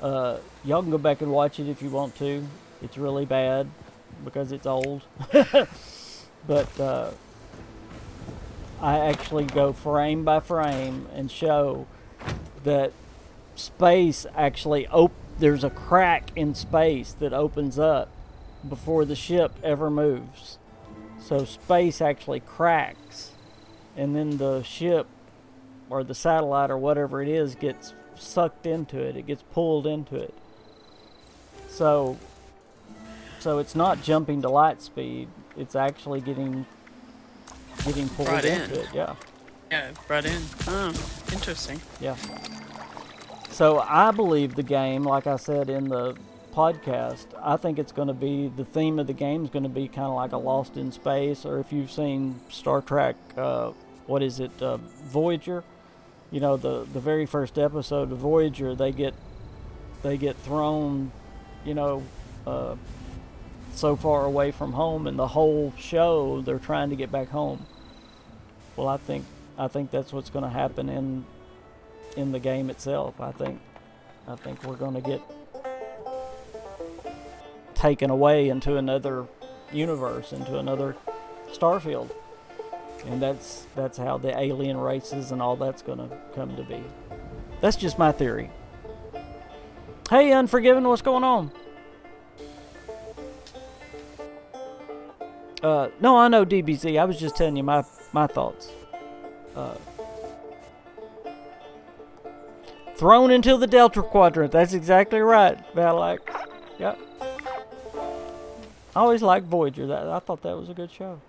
Y'all can go back and watch it if you want to. It's really bad because it's old. But I actually go frame by frame and show that space actually there's a crack in space that opens up before the ship ever moves. So space actually cracks, and then the ship or the satellite or whatever it is gets sucked into it. It gets pulled into it. So it's not jumping to light speed. It's actually getting pulled Brought into in. it. Yeah. Yeah, brought in. Oh, interesting. Yeah. So I believe the game, like I said in the podcast, I think it's going to be, the theme of the game is going to be kind of like a Lost in Space, or if you've seen Star Trek, Voyager. You know, the very first episode of Voyager, they get thrown, so far away from home, and the whole show they're trying to get back home. Well, I think that's what's going to happen in the game itself. I think we're going to get taken away into another universe, into another Starfield, and that's how the alien races and all that's going to come to be. That's just my theory. Hey, Unforgiven, what's going on? No, I know, DBZ. I was just telling you my thoughts. Thrown into the Delta Quadrant. That's exactly right, Valax. Yep. I always liked Voyager. I thought that was a good show.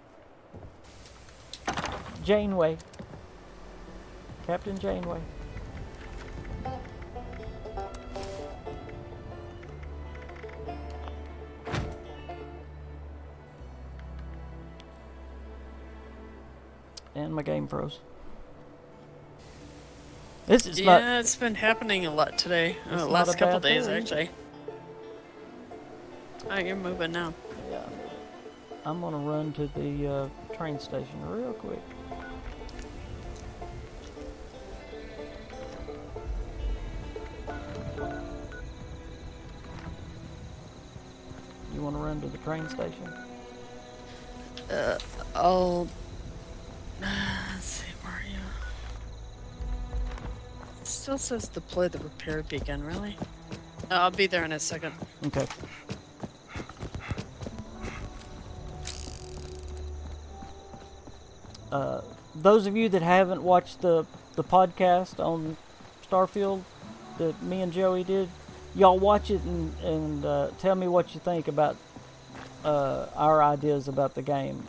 Janeway. Captain Janeway. And my game froze. This is Yeah, it's been happening a lot today. It's not Last a couple bad days, theory. actually. Oh, you're moving now. Yeah, I'm gonna run to the train station real quick. You wanna run to the train station? I'll... Let's see, where are you? It still says deploy the repair beacon, really? I'll be there in a second. Okay. Those of you that haven't watched the podcast on Starfield that me and Joey did, y'all watch it and tell me what you think about our ideas about the game.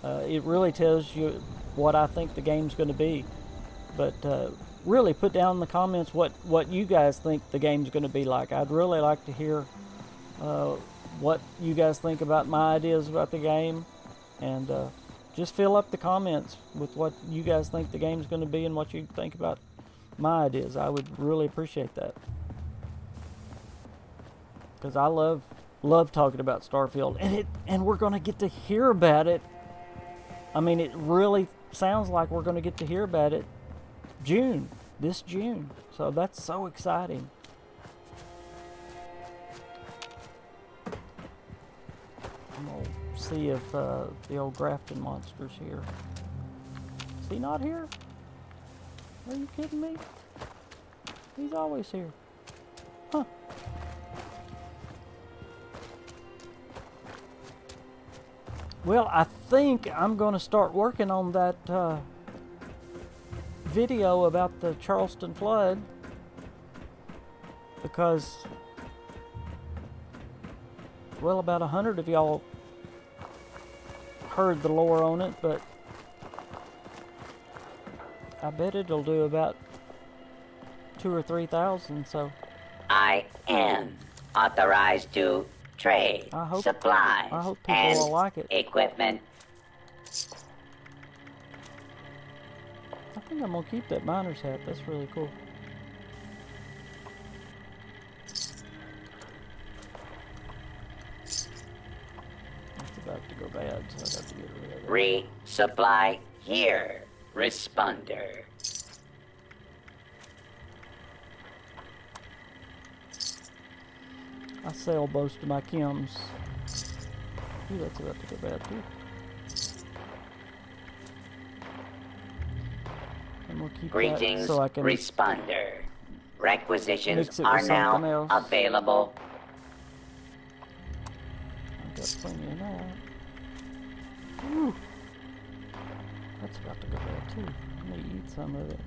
It really tells you what I think the game's going to be. But really put down in the comments what you guys think the game's going to be like. I'd really like to hear what you guys think about my ideas about the game. And just fill up the comments with what you guys think the game's going to be and what you think about my ideas. I would really appreciate that. Because I love talking about Starfield. And we're going to get to hear about it. I mean, it really sounds like we're going to get to hear about it this June. So that's so exciting. I'm going to see if the old Grafton Monster's here. Is he not here? Are you kidding me? He's always here. Huh. Well, I think I'm going to start working on that video about the Charleston flood, because, well, about 100 of y'all heard the lore on it, but I bet it'll do about 2,000 or 3,000. So I am authorized to trade supplies I hope people and will like it. equipment. I think I'm gonna keep that miner's hat. That's really cool. It's about to go bad, so I got to get rid of it. Resupply here, responder. I sell most of my chems. Ooh, that's about to go bad too. And we'll keep Greetings, that so I can responder. Requisitions mix it are with something now else. available. I've got plenty of that. Ooh. That's about to go bad too. Let me eat some of it.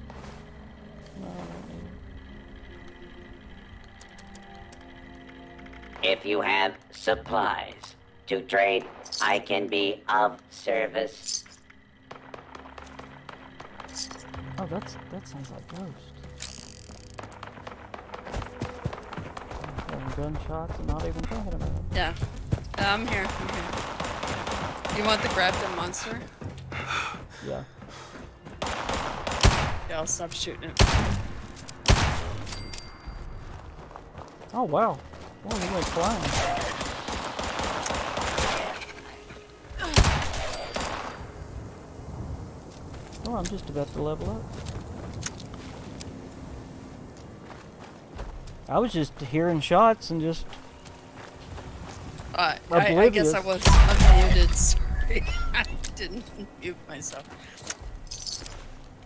No, I don't need it. If you have supplies to trade, I can be of service. Oh, that sounds like Ghost. Having gunshots and not even thinking about it. Yeah. I'm here. You want the Grafton Monster? Yeah. Yeah, I'll stop shooting it. Oh wow. Oh, he went flying. Oh, I'm just about to level up. I was just hearing shots and just I guess I was unmuted. Sorry. I didn't mute myself.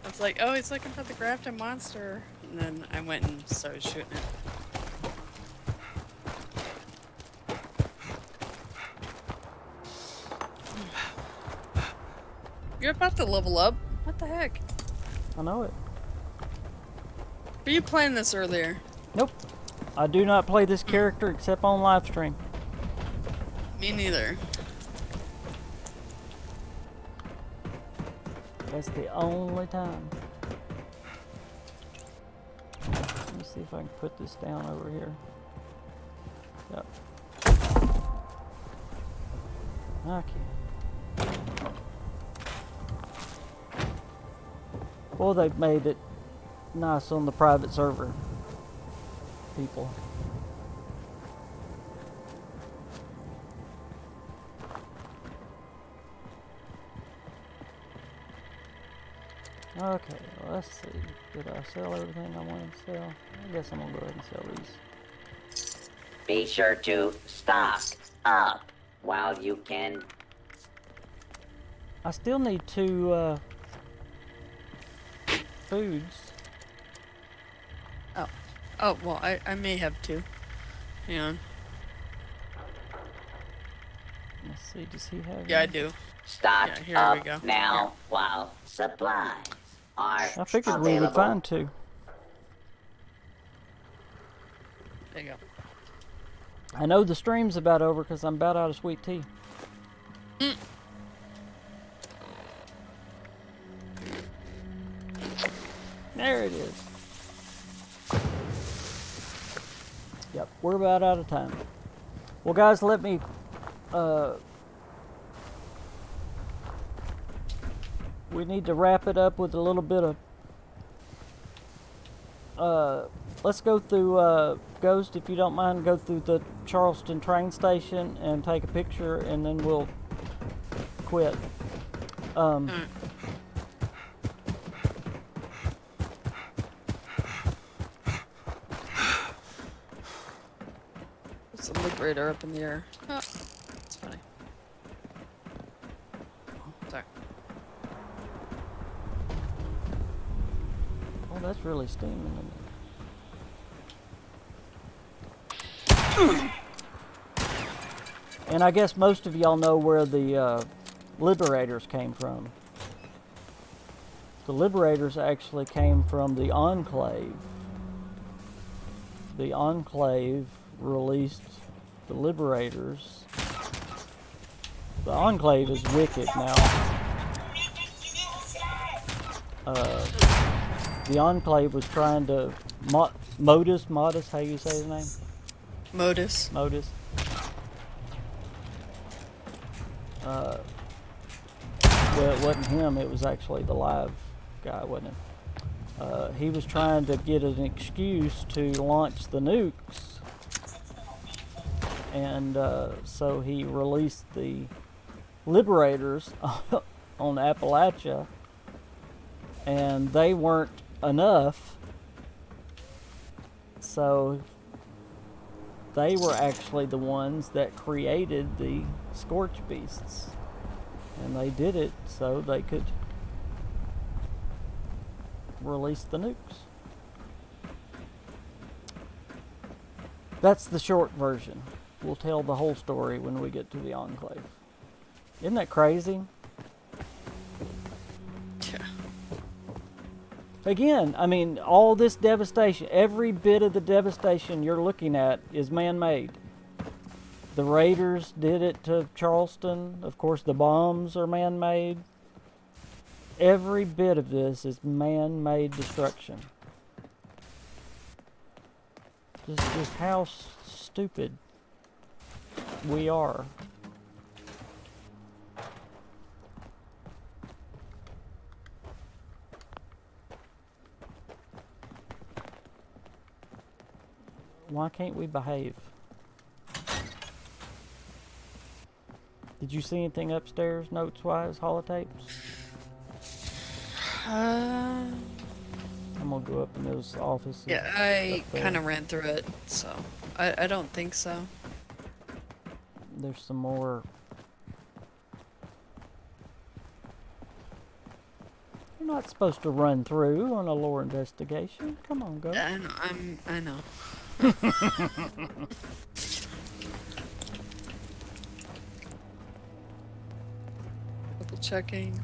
I was like, oh, he's looking for the Grafton Monster. And then I went and started shooting it. You're about to level up? What the heck? I know it. Were you playing this earlier? Nope. I do not play this character except on live stream. Me neither. That's the only time. Let me see if I can put this down over here. Yep. Okay. Well, they've made it nice on the private server, people. Okay, well, let's see. Did I sell everything I wanted to sell? I guess I'm gonna go ahead and sell these. Be sure to stock up while you can. I still need 2 foods. Oh, well, I may have 2. Hang on. Let's see, does he have Yeah, I any? do. Stock Yeah, here we up go. now while supplies are I figured we would available. find 2. There you go. I know the stream's about over because I'm about out of sweet tea. There it is. Yep, we're about out of time. Well, guys, let me... we need to wrap it up with a little bit of... let's go through... Ghost, if you don't mind, go through the Charleston train station and take a picture, and then we'll quit. There's a liberator up in the air. Oh, it's funny. Sorry. Oh, that's really steaming. And I guess most of y'all know where the Liberators came from. The Liberators actually came from the Enclave. The Enclave released the Liberators. The Enclave is wicked now. The Enclave was trying to... Modus, how you say his name? Modus. Well, it wasn't him, it was actually the live guy, wasn't it? He was trying to get an excuse to launch the nukes. And so he released the Liberators on Appalachia. And they weren't enough. So they were actually the ones that created the Scorch Beasts. And they did it so they could release the nukes. That's the short version. We'll tell the whole story when we get to the Enclave. Isn't that crazy? Yeah. Again, I mean, all this devastation, every bit of the devastation you're looking at is man-made. The Raiders did it to Charleston. Of course, the bombs are man-made. Every bit of this is man-made destruction. Just how stupid we are. Why can't we behave? Did you see anything upstairs, notes-wise, holotapes? I'm gonna go up in those offices. Yeah, I kind of ran through it, so I don't think so. There's some more. You're not supposed to run through on a lore investigation. Come on, go. I know. I know. Double checking.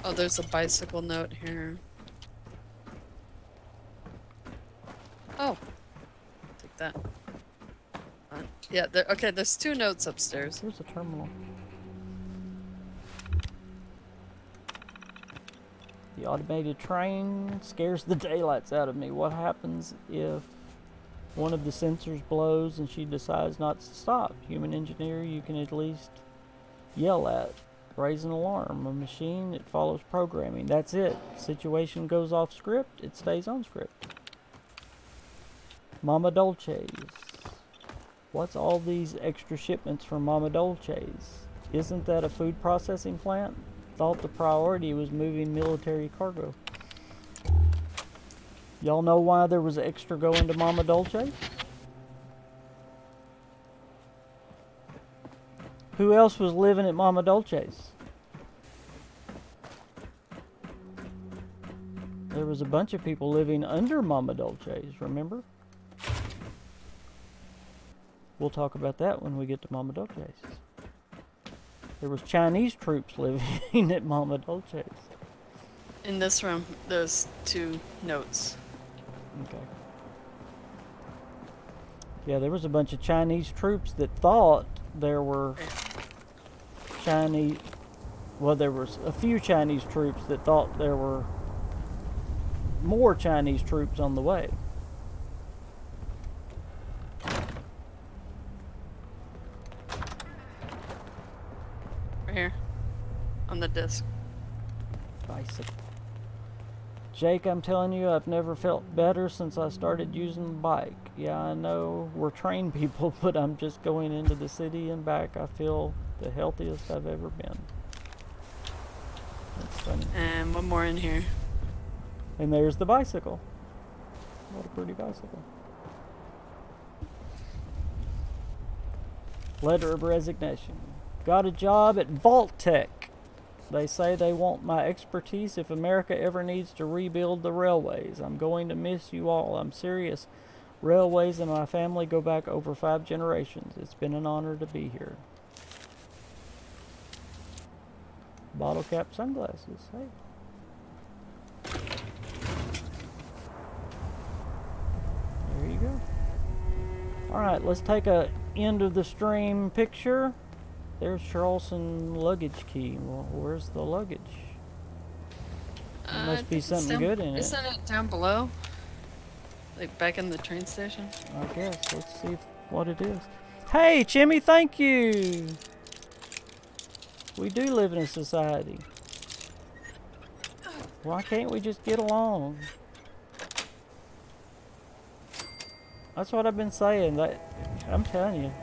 Oh, there's a bicycle note here. Oh, take that. Yeah, okay, there's 2 notes upstairs. Here's a terminal. The automated train scares the daylights out of me. What happens if one of the sensors blows and she decides not to stop? Human engineer you can at least yell at. Raise an alarm. A machine, it follows programming. That's it. Situation goes off script, it stays on script. Mama Dolce's. What's all these extra shipments from Mama Dolce's? Isn't that a food processing plant? Thought the priority was moving military cargo. Y'all know why there was extra going to Mama Dolce's? Who else was living at Mama Dolce's? There was a bunch of people living under Mama Dolce's, remember? We'll talk about that when we get to Mama Dolce's. There was Chinese troops living at Mama Dolce's. In this room, there's 2 notes. Okay. Yeah, there was a bunch of Chinese troops that thought there were Chinese... Well, there was a few Chinese troops that thought there were more Chinese troops on the way. Right here. On the disc. Bicycle. Jake, I'm telling you, I've never felt better since I started using the bike. Yeah, I know we're trained people, but I'm just going into the city and back. I feel the healthiest I've ever been. That's funny. And one more in here. And there's the bicycle. What a pretty bicycle. Letter of resignation. Got a job at Vault Tech. They say they want my expertise if America ever needs to rebuild the railways. I'm going to miss you all. I'm serious. Railways and my family go back over 5 generations. It's been an honor to be here. Bottle cap sunglasses. Hey. There you go. Alright, let's take a end of the stream picture. There's Charleston luggage key. Well, where's the luggage? There must be something good in it. Isn't it down below? Like back in the train station? I guess. Let's see what it is. Hey, Chimmy, thank you! We do live in a society. Why can't we just get along? That's what I've been saying. I'm telling you.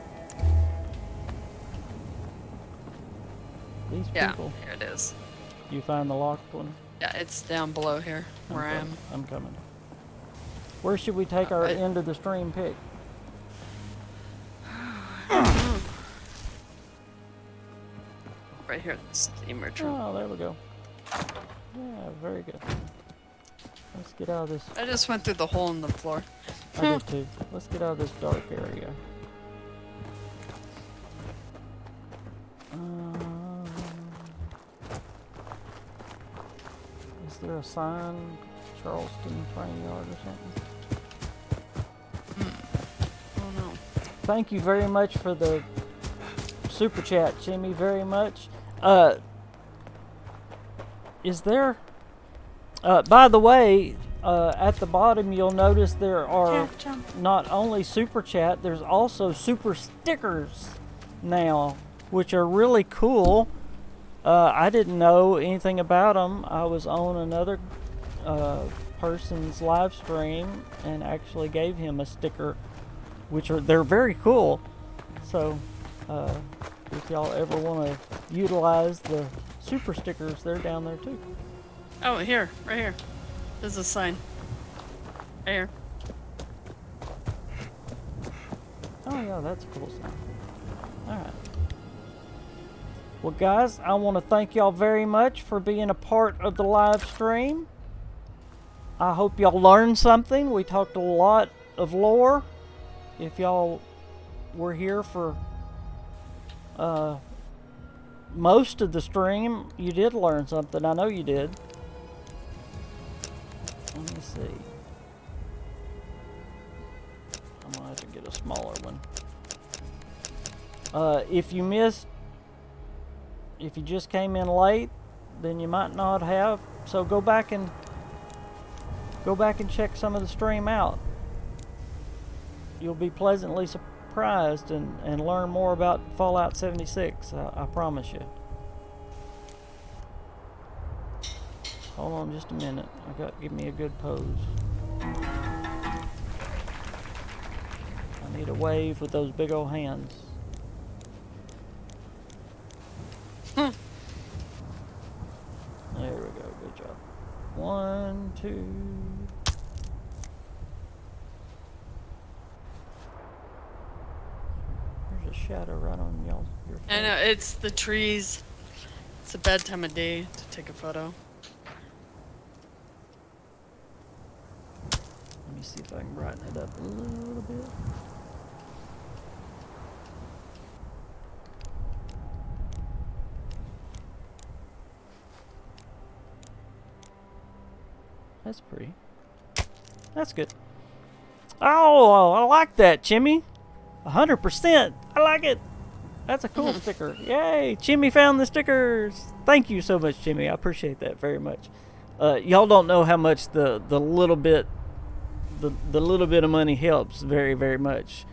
These people. Here it is. You find the locked one? Yeah, it's down below here where I am. I'm coming. Where should we take our end of the stream pick? Right here at the steamer trunk. Oh, there we go. Yeah, very good. Let's get out of this. I just went through the hole in the floor. I did too. Let's get out of this dark area. Is there a sign? Charleston train yard or something? Oh no. Thank you very much for the super chat, Jimmy. Very much. Is there? By the way, at the bottom you'll notice there are not only super chat, there's also super stickers now, which are really cool. I didn't know anything about them. I was on another person's live stream and actually gave him a sticker, they're very cool. So if y'all ever want to utilize the super stickers, they're down there too. Oh, here, right here. There's a sign. Right here. Oh yeah, that's a cool sign. Alright. Well guys, I want to thank y'all very much for being a part of the live stream. I hope y'all learned something. We talked a lot of lore. If y'all were here for most of the stream, you did learn something. I know you did. Let me see. I'm gonna have to get a smaller one. If you just came in late, then you might not have. So go back and check some of the stream out. You'll be pleasantly surprised and learn more about Fallout 76. I promise you. Hold on just a minute. Give me a good pose. I need a wave with those big old hands. There we go. Good job. 1, 2. There's a shadow right on your face. I know, it's the trees. It's a bad time of day to take a photo. Let me see if I can brighten it up a little bit. That's pretty. That's good. Oh, I like that, Chimmy. 100%. I like it. That's a cool sticker. Yay, Chimmy found the stickers. Thank you so much, Chimmy. I appreciate that very much. Y'all don't know how much the little bit of money helps very, very much.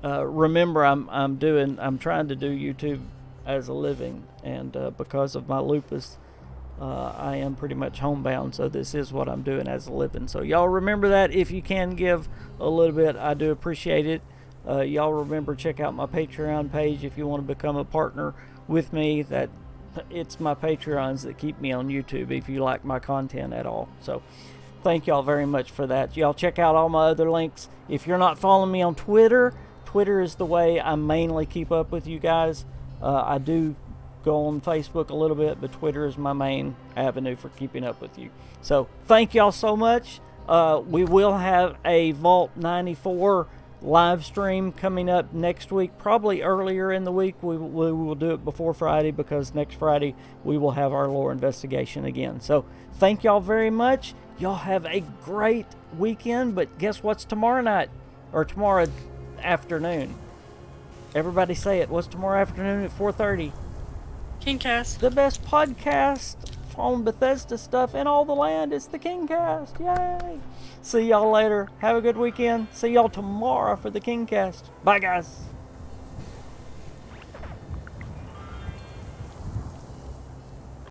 Remember, I'm trying to do YouTube as a living, and because of my lupus, I am pretty much homebound, so this is what I'm doing as a living. So y'all remember that. If you can give a little bit, I do appreciate it. Y'all remember, check out my Patreon page if you want to become a partner with me. That it's my Patreons that keep me on YouTube if you like my content at all. So thank y'all very much for that. Y'all check out all my other links. If you're not following me on Twitter is the way I mainly keep up with you guys. I do go on Facebook a little bit, but Twitter is my main avenue for keeping up with you. So thank y'all so much. We will have a Vault 94 live stream coming up next week, probably earlier in the week. We will do it before Friday, because next Friday we will have our lore investigation again. So thank y'all very much. Y'all have a great weekend. But guess what's tomorrow night, or tomorrow afternoon? Everybody say it. What's tomorrow afternoon at 4:30? KingCast. The best podcast on Bethesda stuff in all the land. It's the KingCast. Yay! See y'all later. Have a good weekend. See y'all tomorrow for the KingCast. Bye, guys.